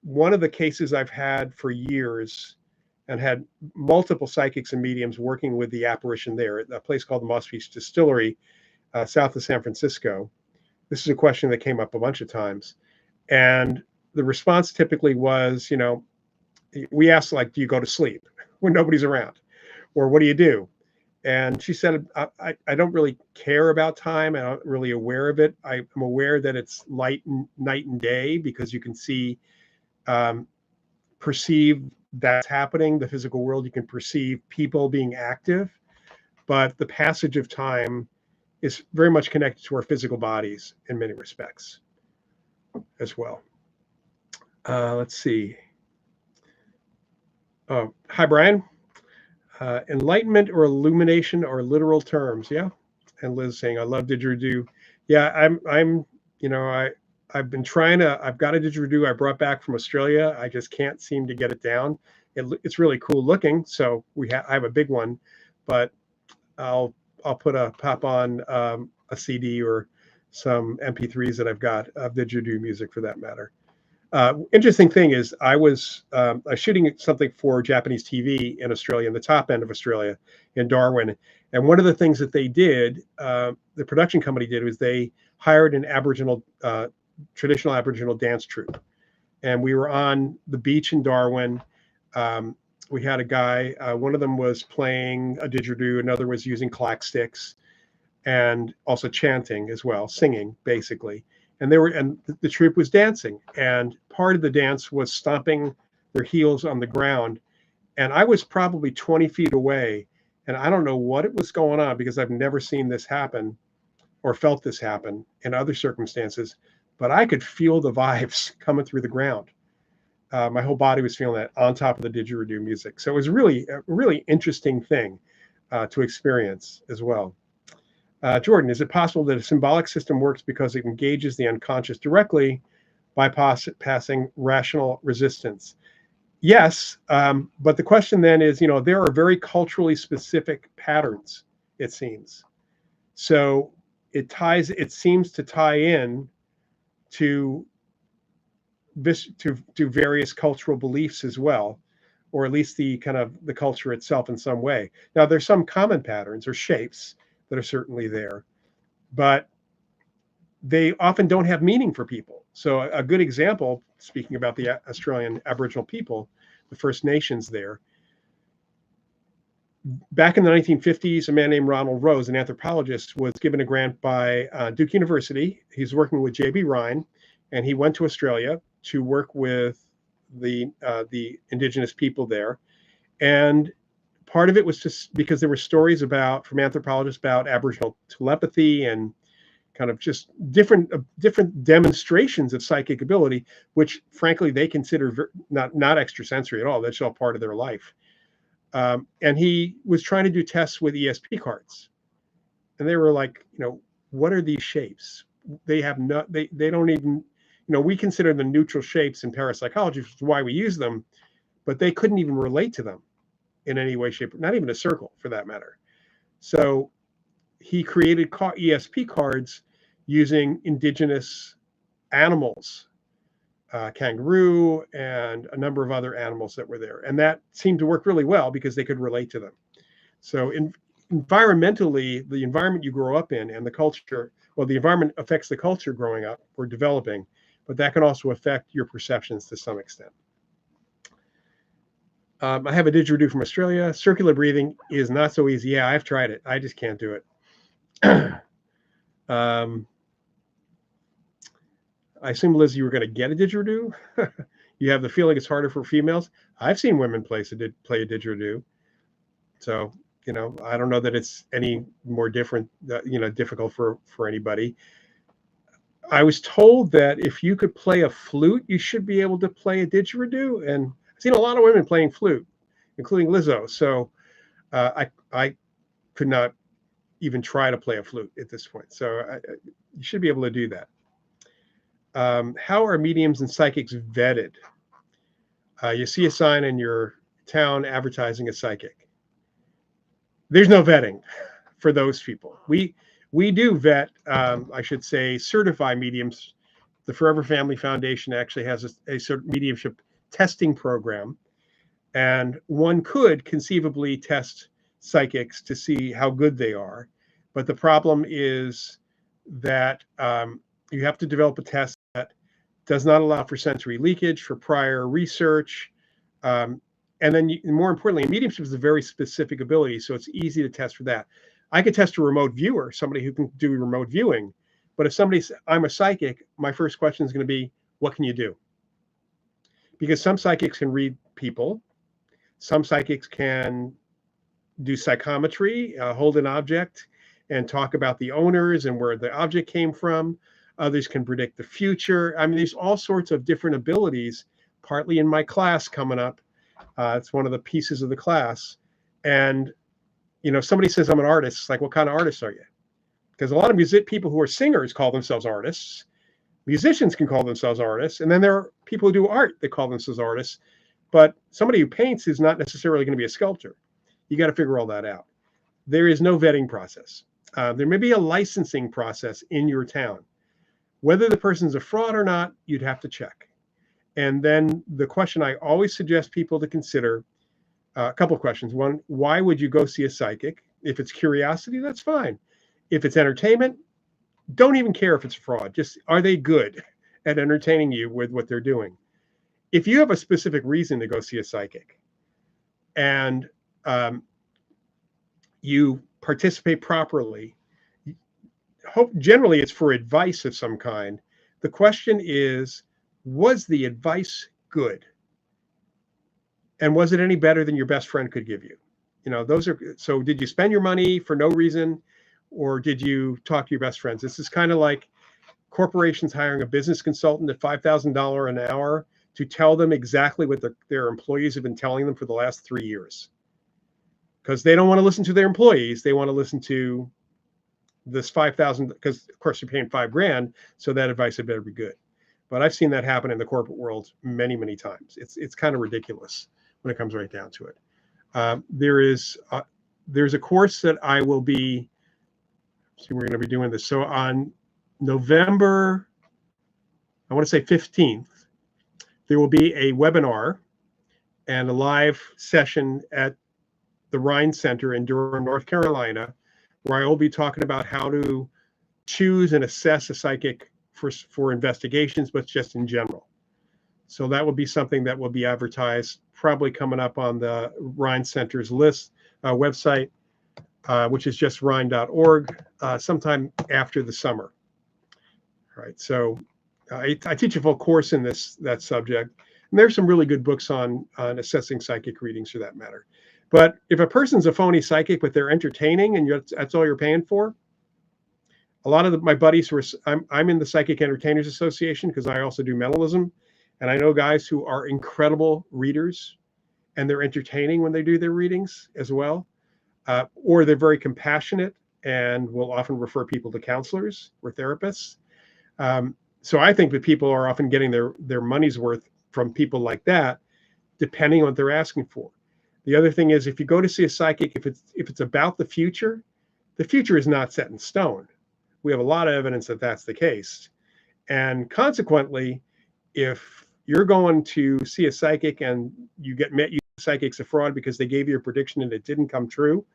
One of the cases I've had for years, and had multiple psychics and mediums working with the apparition there at a place called the Moss Beach Distillery, south of San Francisco. This is a question that came up a bunch of times. And the response typically was, we asked, like, do you go to sleep when nobody's around? Or what do you do? And she said, I don't really care about time. I'm not really aware of it. I'm aware that it's night and day, because you can see, um, perceive that's happening. The physical world, you can perceive people being active, but the passage of time is very much connected to our physical bodies in many respects as well. Let's see. Oh, hi, Brian. Enlightenment or illumination are literal terms. Yeah. And Liz saying, I love didgeridoo. Yeah, you know, I've been trying to, I've got a didgeridoo I brought back from Australia. I just can't seem to get it down. It's really cool looking. So I have a big one, but I'll, I'll pop on a CD or some MP3s that I've got of didgeridoo music, for that matter. Interesting thing is, I was shooting something for Japanese TV in Australia, in the top end of Australia, in Darwin. And one of the things that they did, the production company did, was they hired an traditional Aboriginal dance troupe. And we were on the beach in Darwin. Um, we had a guy, one of them was playing a didgeridoo, another was using clack sticks, and also chanting as well, singing basically. And the troupe was dancing, and part of the dance was stomping their heels on the ground. And I was probably 20 feet away, and I don't know what it was going on, because I've never seen this happen or felt this happen in other circumstances, but I could feel the vibes coming through the ground. My whole body was feeling that on top of the didgeridoo music. So it was really a really interesting thing to experience as well. Jordan, is it possible that a symbolic system works because it engages the unconscious directly, bypassing rational resistance? Yes, but the question then is, there are very culturally specific patterns, it seems. So it seems to tie in to to various cultural beliefs as well, or at least the culture itself in some way. Now, there's some common patterns or shapes that are certainly there, but they often don't have meaning for people. So a good example, speaking about the Australian Aboriginal people, the First Nations there, back in the 1950s, a man named Ronald Rose, an anthropologist, was given a grant by Duke University. He's working with J.B. Ryan, and he went to Australia to work with the indigenous people there. And part of it was just because there were stories from anthropologists about Aboriginal telepathy and kind of just different demonstrations of psychic ability, which frankly they consider not extrasensory at all. That's all part of their life. And he was trying to do tests with ESP cards, and they were like, what are these shapes? They have they don't even, we consider them neutral shapes in parapsychology, which is why we use them, but they couldn't even relate to them in any way, shape, not even a circle for that matter. So he created ESP cards using indigenous animals, kangaroo and a number of other animals that were there. And that seemed to work really well because they could relate to them. So environmentally, the environment you grow up in and the culture, well, the environment affects the culture growing up or developing, but that can also affect your perceptions to some extent. I have a didgeridoo from Australia. Circular breathing is not so easy. Yeah, I've tried it. I just can't do it. I assume, Liz, you were going to get a didgeridoo. You have the feeling it's harder for females. I've seen women play a didgeridoo. So, I don't know that it's any more difficult for anybody. I was told that if you could play a flute, you should be able to play a didgeridoo. And I've seen a lot of women playing flute, including Lizzo. So I could not even try to play a flute at this point. So you should be able to do that. How are mediums and psychics vetted? You see a sign in your town advertising a psychic. There's no vetting for those people. We do vet, I should say, certify mediums. The Forever Family Foundation actually has a sort of mediumship testing program, and one could conceivably test psychics to see how good they are. But the problem is that you have to develop a test that does not allow for sensory leakage, for prior research, And then more importantly, mediumship is a very specific ability, so it's easy to test for that. I could test a remote viewer, somebody who can do remote viewing. But if somebody's, I'm a psychic, my first question is going to be, what can you do? Because some psychics can read people. Some psychics can do psychometry, hold an object and talk about the owners and where the object came from. Others can predict the future. I mean, there's all sorts of different abilities, partly in my class coming up. It's one of the pieces of the class. And, you know, if somebody says I'm an artist, it's like, what kind of artist are you? Because a lot of people who are singers call themselves artists. Musicians can call themselves artists. And then there are people who do art that call themselves artists. But somebody who paints is not necessarily going to be a sculptor. You got to figure all that out. There is no vetting process. There may be a licensing process in your town. Whether the person's a fraud or not, you'd have to check. And then the question I always suggest people to consider, a couple of questions. One, why would you go see a psychic? If it's curiosity, that's fine. If it's entertainment, don't even care if it's fraud. Just, are they good at entertaining you with what they're doing? If you have a specific reason to go see a psychic and you participate properly, generally it's for advice of some kind. The question is, was the advice good? And was it any better than your best friend could give you? You know, those are, so did you spend your money for no reason, or did you talk to your best friends? This is kind of like corporations hiring a business consultant at $5,000 an hour to tell them exactly what their employees have been telling them for the last 3 years. Because they don't want to listen to their employees. They want to listen to this 5,000, because of course you're paying $5,000, so that advice had better be good. But I've seen that happen in the corporate world many, many times. It's kind of ridiculous when it comes right down to it. There's a course that I will be, we're going to be doing this. So on November, I want to say 15th, there will be a webinar and a live session at the Rhine Center in Durham, North Carolina, where I will be talking about how to choose and assess a psychic for investigations, but just in general. So that will be something that will be advertised, probably coming up on the Rhine Center's list website, which is just rhine.org, sometime after the summer. All right, so I teach a full course in that subject, and there's some really good books on assessing psychic readings for that matter. But if a person's a phony psychic, but they're entertaining and that's all you're paying for, a lot of my buddies who are, I'm in the Psychic Entertainers Association because I also do mentalism, and I know guys who are incredible readers, and they're entertaining when they do their readings as well, or they're very compassionate and will often refer people to counselors or therapists. So I think that people are often getting their money's worth from people like that, depending on what they're asking for. The other thing is, if you go to see a psychic, if it's about the future is not set in stone. We have a lot of evidence that that's the case. And consequently, if you're going to see a psychic and you psychic's a fraud because they gave you a prediction and it didn't come true,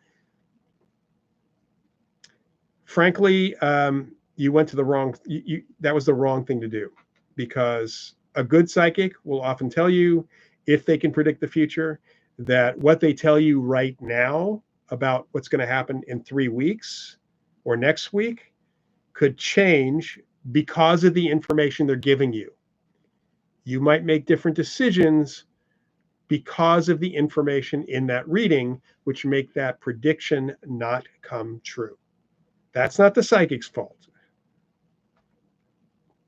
frankly, you went to the wrong, that was the wrong thing to do, because a good psychic will often tell you, if they can predict the future, that what they tell you right now about what's going to happen in 3 weeks or next week could change because of the information they're giving you. You might make different decisions because of the information in that reading, which make that prediction not come true. That's not the psychic's fault.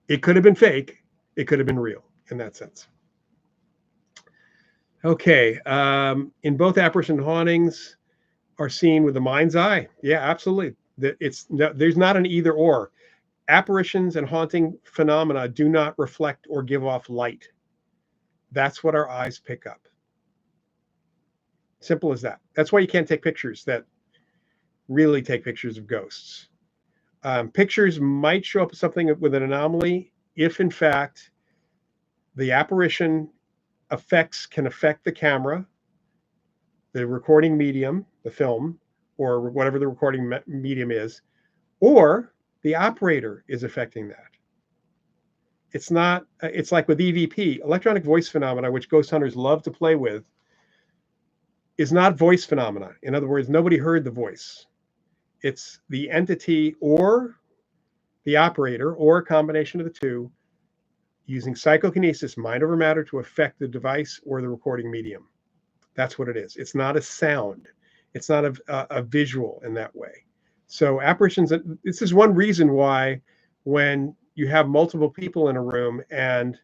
It could have been fake. It could have been real in that sense. Okay. In both apparition and hauntings are seen with the mind's eye. Yeah, absolutely. There's not an either or. Apparitions and haunting phenomena do not reflect or give off light. That's what our eyes pick up. Simple as that. That's why you can't take pictures that really take pictures of ghosts. Pictures might show up something with an anomaly if, in fact, the apparition can affect the camera, the recording medium, the film, or whatever the recording medium is, or the operator is affecting that. It's like with EVP, electronic voice phenomena, which ghost hunters love to play with. is not voice phenomena. In other words, nobody heard the voice. It's the entity or the operator or a combination of the two using psychokinesis, mind over matter, to affect the device or the recording medium. That's what it is. It's not a sound. It's not a visual in that way. So apparitions, this is one reason why when you have multiple people in a room and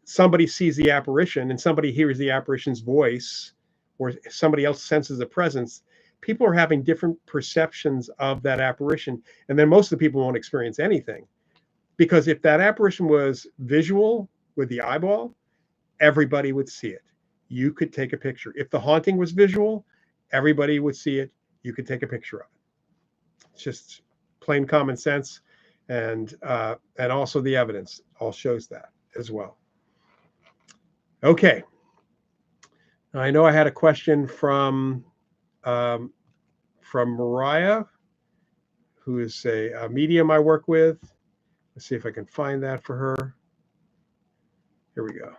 somebody sees the apparition and somebody hears the apparition's voice or somebody else senses a presence, people are having different perceptions of that apparition. And then most of the people won't experience anything. Because if that apparition was visual with the eyeball, everybody would see it. You could take a picture. If the haunting was visual, everybody would see it. You could take a picture of it. It's just plain common sense, and also the evidence all shows that as well. Okay. I know I had a question from Mariah, who is a medium I work with. Let's see if I can find that for her. Here we go.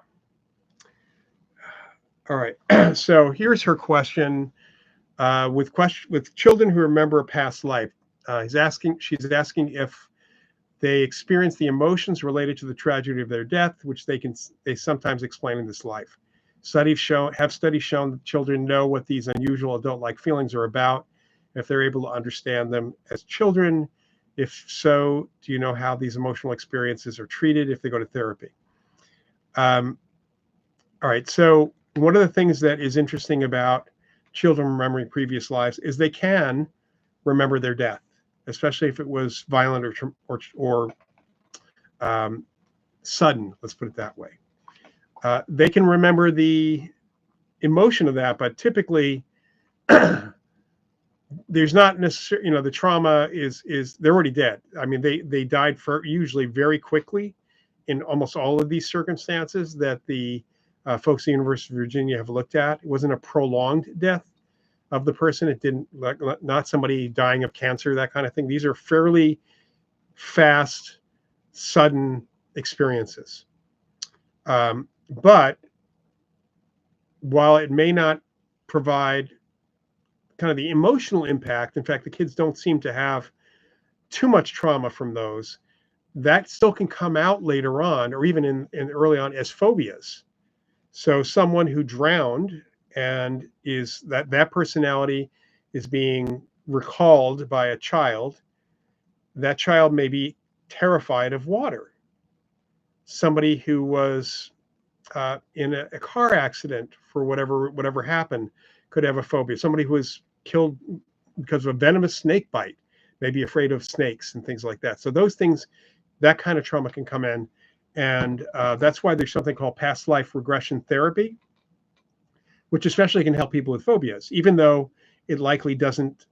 All right. So here's her question. With children who remember a past life, she's asking if they experience the emotions related to the tragedy of their death, which they sometimes explain in this life. Studies shown that children know what these unusual adult-like feelings are about, if they're able to understand them as children. If so, do you know how these emotional experiences are treated if they go to therapy? All right. So one of the things that is interesting about children remembering previous lives is they can remember their death, especially if it was violent or sudden. Let's put it that way. They can remember the emotion of that, but typically there's not necessarily, the trauma is they're already dead. I mean, they died usually very quickly in almost all of these circumstances that the folks at the University of Virginia have looked at. It wasn't a prolonged death of the person. It didn't, not somebody dying of cancer, that kind of thing. These are fairly fast, sudden experiences. But while it may not provide kind of the emotional impact, in fact, the kids don't seem to have too much trauma from those, that still can come out later on, or even in early on, as phobias. So someone who drowned and is that personality is being recalled by a child, that child may be terrified of water. Somebody who was in a car accident for whatever happened could have a phobia. Somebody who was killed because of a venomous snake bite may be afraid of snakes and things like that. So those things, that kind of trauma can come in. And that's why there's something called past life regression therapy, which especially can help people with phobias, even though it likely doesn't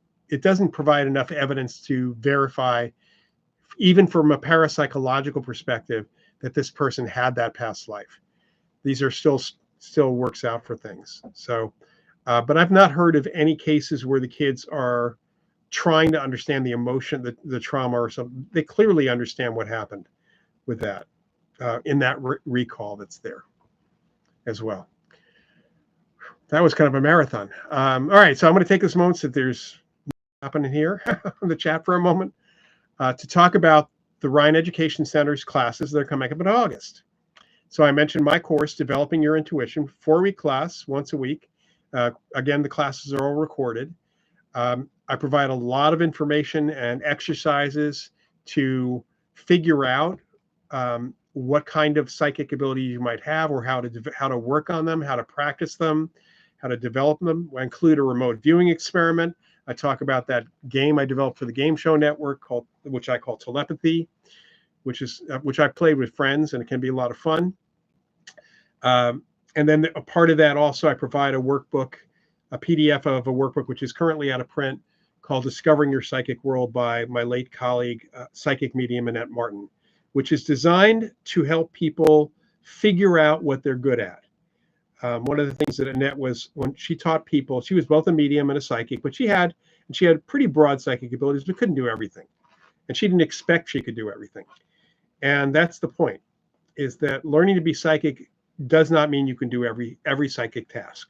provide enough evidence to verify, even from a parapsychological perspective, that this person had that past life. These are still works out for things. So, but I've not heard of any cases where the kids are trying to understand the emotion, the trauma or something. They clearly understand what happened with that in that recall that's there as well. That was kind of a marathon. All right, so I'm going to take this moment that there's happening here in the chat for a moment to talk about the Ryan Education Center's classes that are coming up in August. So I mentioned my course, Developing Your Intuition, 4-week class, once a week. Again, the classes are all recorded. I provide a lot of information and exercises to figure out what kind of psychic ability you might have, or how to work on them, how to practice them, how to develop them. I include a remote viewing experiment. I talk about that game I developed for the Game Show Network, which I call Telepathy, which I played with friends, and it can be a lot of fun. And then a part of that also, I provide a workbook, a PDF of a workbook, which is currently out of print, called Discovering Your Psychic World by my late colleague, psychic medium Annette Martin, which is designed to help people figure out what they're good at. One of the things that Annette was, when she taught people, she was both a medium and a psychic, but she had pretty broad psychic abilities, but couldn't do everything. And she didn't expect she could do everything. And that's the point, is that learning to be psychic does not mean you can do every psychic task.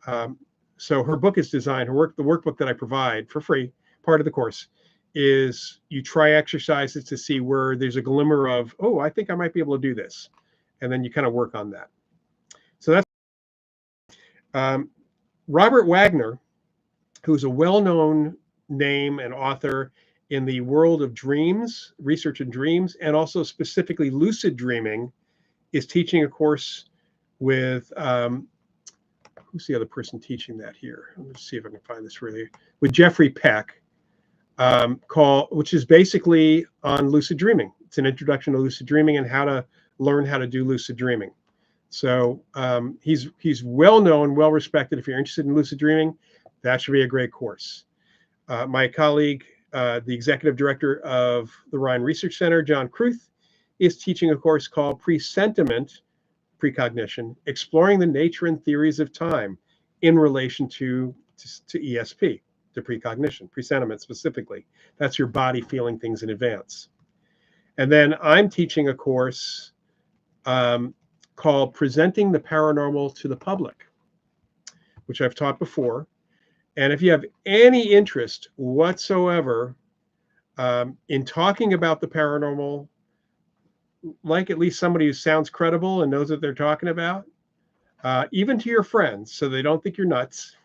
So her book is designed, the workbook that I provide for free, part of the course, is you try exercises to see where there's a glimmer of, oh, I think I might be able to do this. And then you kind of work on that. So that's Robert Wagner, who's a well-known name and author in the world of dreams, research in dreams, and also specifically lucid dreaming, is teaching a course with, who's the other person teaching that here? Let's see if I can find this really, with Jeffrey Peck, which is basically on lucid dreaming. It's an introduction to lucid dreaming and how to learn how to do lucid dreaming. So he's well known, well respected. If you're interested in lucid dreaming, that should be a great course. My colleague, the executive director of the Ryan Research Center, John Kruth, is teaching a course called Presentiment, Precognition, Exploring the Nature and Theories of Time in relation to ESP, to precognition, presentiment specifically. That's your body feeling things in advance. And then I'm teaching a course called Presenting the Paranormal to the Public, which I've taught before. And if you have any interest whatsoever in talking about the paranormal, like at least somebody who sounds credible and knows what they're talking about, even to your friends, so they don't think you're nuts,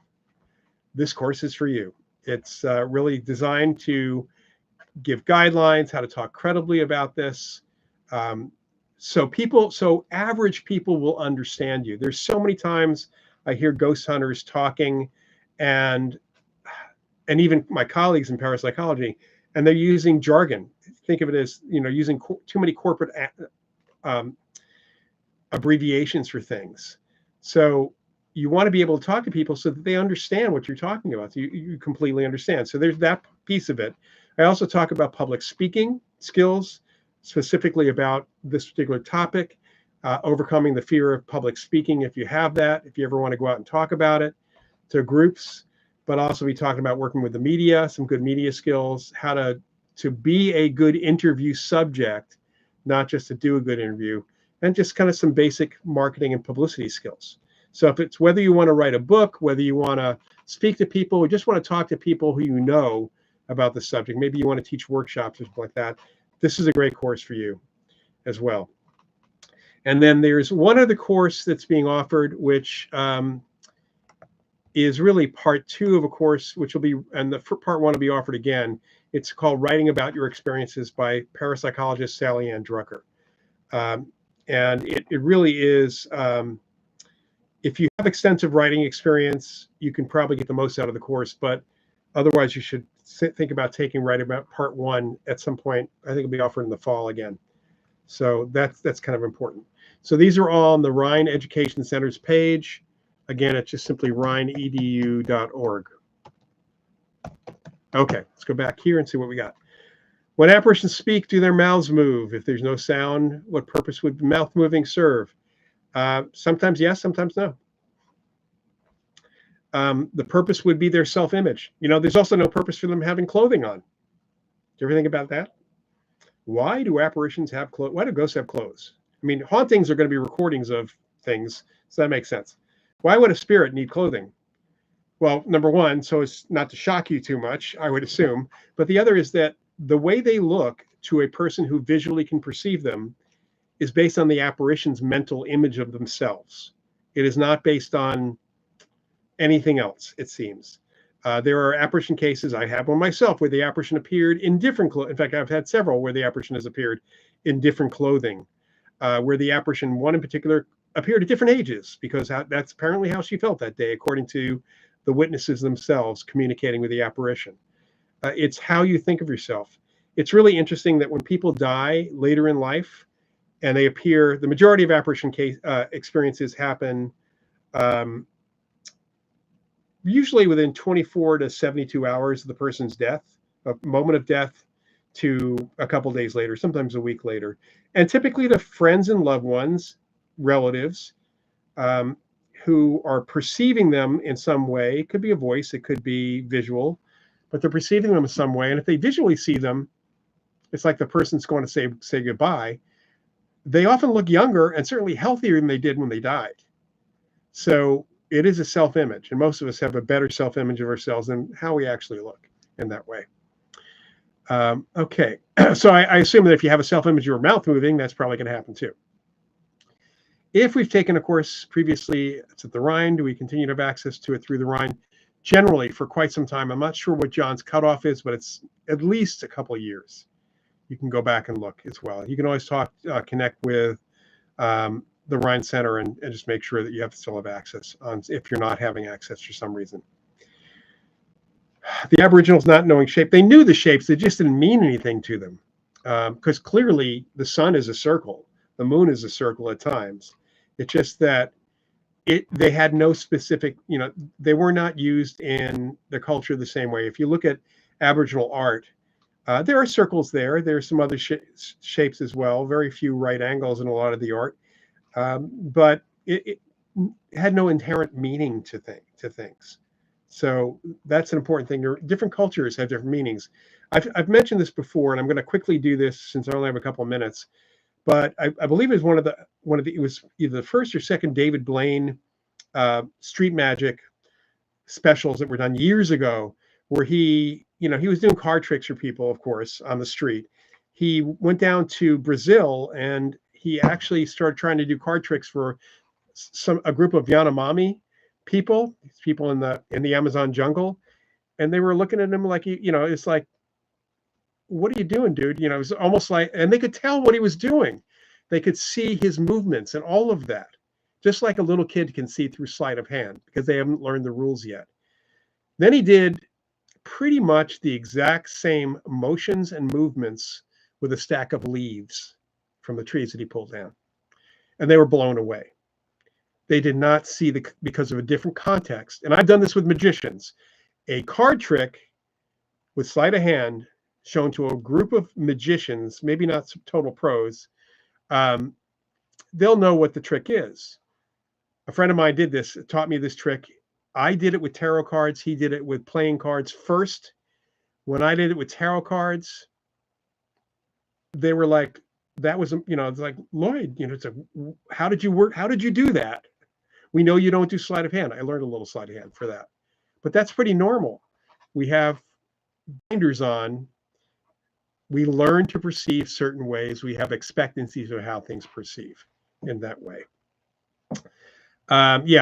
this course is for you. It's really designed to give guidelines, how to talk credibly about this. So average people will understand you. There's so many times I hear ghost hunters talking, and even my colleagues in parapsychology, and they're using jargon. Think of it as, using too many corporate abbreviations for things. So you want to be able to talk to people so that they understand what you're talking about. So you completely understand. So there's that piece of it. I also talk about public speaking skills, specifically about this particular topic, overcoming the fear of public speaking. If you have that, if you ever want to go out and talk about it to groups, but also be talking about working with the media, some good media skills, how to be a good interview subject, not just to do a good interview, and just kind of some basic marketing and publicity skills. So if it's whether you want to write a book, whether you want to speak to people, or just want to talk to people who you know about the subject, maybe you want to teach workshops or something like that, this is a great course for you as well. And then there's one other course that's being offered, which is really part 2 of a course, which will be, and the part 1 will be offered again. It's called Writing About Your Experiences by parapsychologist Sally Ann Drucker. And it really is, if you have extensive writing experience, you can probably get the most out of the course, but otherwise you should think about taking Writing About Part 1 at some point. I think it'll be offered in the fall again. So that's kind of important. So these are all on the Rhine Education Center's page. Again, it's just simply rhineedu.org. Okay, let's go back here and see what we got. When apparitions speak, do their mouths move? If there's no sound, what purpose would mouth moving serve? Sometimes yes, sometimes no. The purpose would be their self-image. There's also no purpose for them having clothing on. Do you ever think about that? Why do apparitions have clothes? Why do ghosts have clothes? I mean, hauntings are going to be recordings of things, so that makes sense. Why would a spirit need clothing? Well, number one, so it's not to shock you too much, I would assume. But the other is that the way they look to a person who visually can perceive them is based on the apparition's mental image of themselves. It is not based on anything else, it seems. There are apparition cases, I have one myself, where the apparition appeared in different clothing. In fact, I've had several where the apparition has appeared in different clothing, where the apparition, one in particular, appeared at different ages, because that's apparently how she felt that day, according to the witnesses themselves communicating with the apparition. It's how you think of yourself. It's really interesting that when people die later in life and they appear, the majority of apparition experiences happen usually within 24 to 72 hours of the person's death, a moment of death, to a couple days later, sometimes a week later. And typically the friends and loved ones, relatives, who are perceiving them in some way. It could be a voice, it could be visual, but they're perceiving them in some way. And if they visually see them, it's like the person's going to say goodbye. They often look younger and certainly healthier than they did when they died. So it is a self-image, and most of us have a better self-image of ourselves than how we actually look in that way. Okay, so I assume that if you have a self-image of your mouth moving, that's probably going to happen too. If we've taken a course previously, it's at the Rhine, do we continue to have access to it through the Rhine? Generally, for quite some time. I'm not sure what John's cutoff is, but it's at least a couple of years. You can go back and look as well. You can always connect with the Rhine Center and just make sure that you still have access if you're not having access for some reason. The Aboriginals not knowing shape, they knew the shapes, they just didn't mean anything to them. Because clearly the sun is a circle, the moon is a circle at times. It's just that they had no specific, they were not used in the culture the same way. If you look at Aboriginal art, there are circles there. There's some other shapes as well, very few right angles in a lot of the art. But it had no inherent meaning to things. So that's an important thing. Different cultures have different meanings. I've mentioned this before, and I'm going to quickly do this since I only have a couple of minutes. But I believe it was it was either the first or second David Blaine street magic specials that were done years ago, where he was doing card tricks for people, of course, on the street. He went down to Brazil and he actually started trying to do card tricks for a group of Yanomami people in the Amazon jungle, and they were looking at him like, it's like, what are you doing, dude? It was almost like, and they could tell what he was doing. They could see his movements and all of that, just like a little kid can see through sleight of hand because they haven't learned the rules yet. Then he did pretty much the exact same motions and movements with a stack of leaves from the trees that he pulled down, and they were blown away. They did not see because of a different context. And I've done this with magicians. A card trick with sleight of hand shown to a group of magicians, maybe not total pros, they'll know what the trick is. A friend of mine taught me this trick. I did it with tarot cards. He did it with playing cards first. When I did it with tarot cards, they were like, that was, it's like, Lloyd, it's like, how did you work? How did you do that? We know you don't do sleight of hand. I learned a little sleight of hand for that, but that's pretty normal. We have binders on. We learn to perceive certain ways. We have expectancies of how things perceive in that way.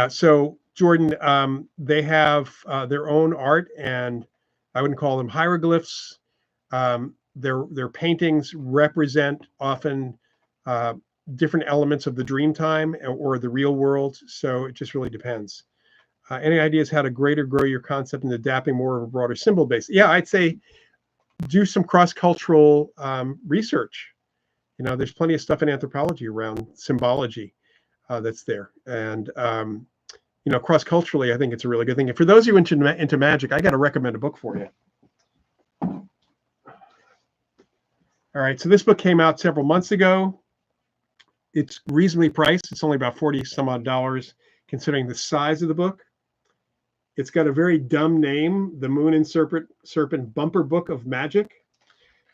So Jordan, they have their own art, and I wouldn't call them hieroglyphs. Their paintings represent often different elements of the dream time or the real world. So it just really depends. Any ideas how to greater grow your concept and adapting more of a broader symbol base? Yeah, I'd say do some cross-cultural research. There's plenty of stuff in anthropology around symbology that's there. And, cross-culturally, I think it's a really good thing. And for those of you into magic, I got to recommend a book for you. All right, so this book came out several months ago. It's reasonably priced. It's only about $40 some odd considering the size of the book. It's got a very dumb name, The Moon and Serpent Bumper Book of Magic.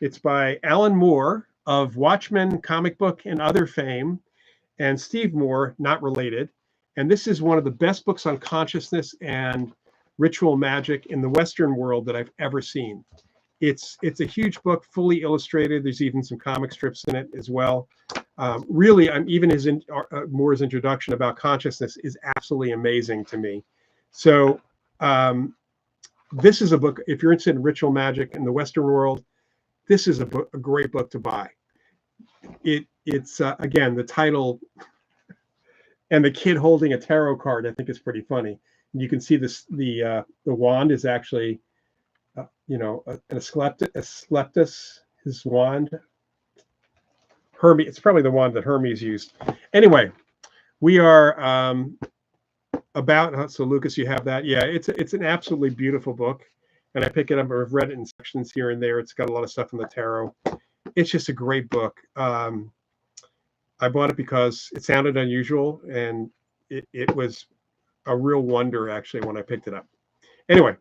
It's by Alan Moore of Watchmen comic book and other fame, and Steve Moore, not related. And this is one of the best books on consciousness and ritual magic in the Western world that I've ever seen. It's a huge book, fully illustrated. There's even some comic strips in it as well. Really, even Moore's introduction about consciousness is absolutely amazing to me. So this is a book, if you're interested in ritual magic in the Western world, this is a great book to buy. It's again, the title and the kid holding a tarot card, I think is pretty funny. You can see this, the wand is actually, an Asclepius, his wand. Hermes, it's probably the wand that Hermes used. Anyway, we are so Lucas, you have that. Yeah, it's an absolutely beautiful book, and I pick it up. I've read it in sections here and there. It's got a lot of stuff in the tarot. It's just a great book. I bought it because it sounded unusual, and it was a real wonder actually when I picked it up. Anyway,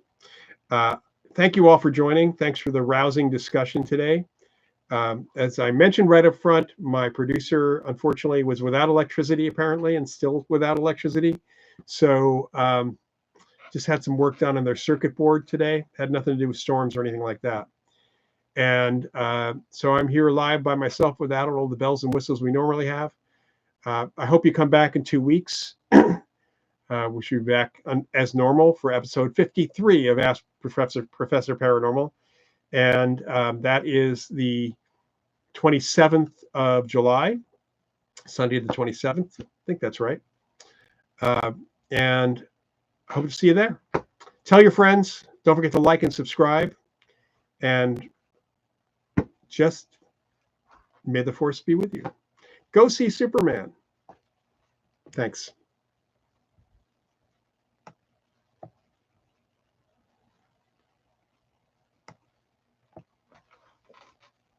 thank you all for joining. Thanks for the rousing discussion today. As I mentioned right up front, my producer unfortunately was without electricity apparently, and still without electricity. So just had some work done on their circuit board today. Had nothing to do with storms or anything like that. And so I'm here live by myself without all the bells and whistles we normally have. I hope you come back in 2 weeks. We should be back as normal for episode 53 of Ask Professor Paranormal. And that is the 27th of July, Sunday the 27th. I think that's right. And I hope to see you there. Tell your friends. Don't forget to like and subscribe. And just may the force be with you. Go see Superman. Thanks.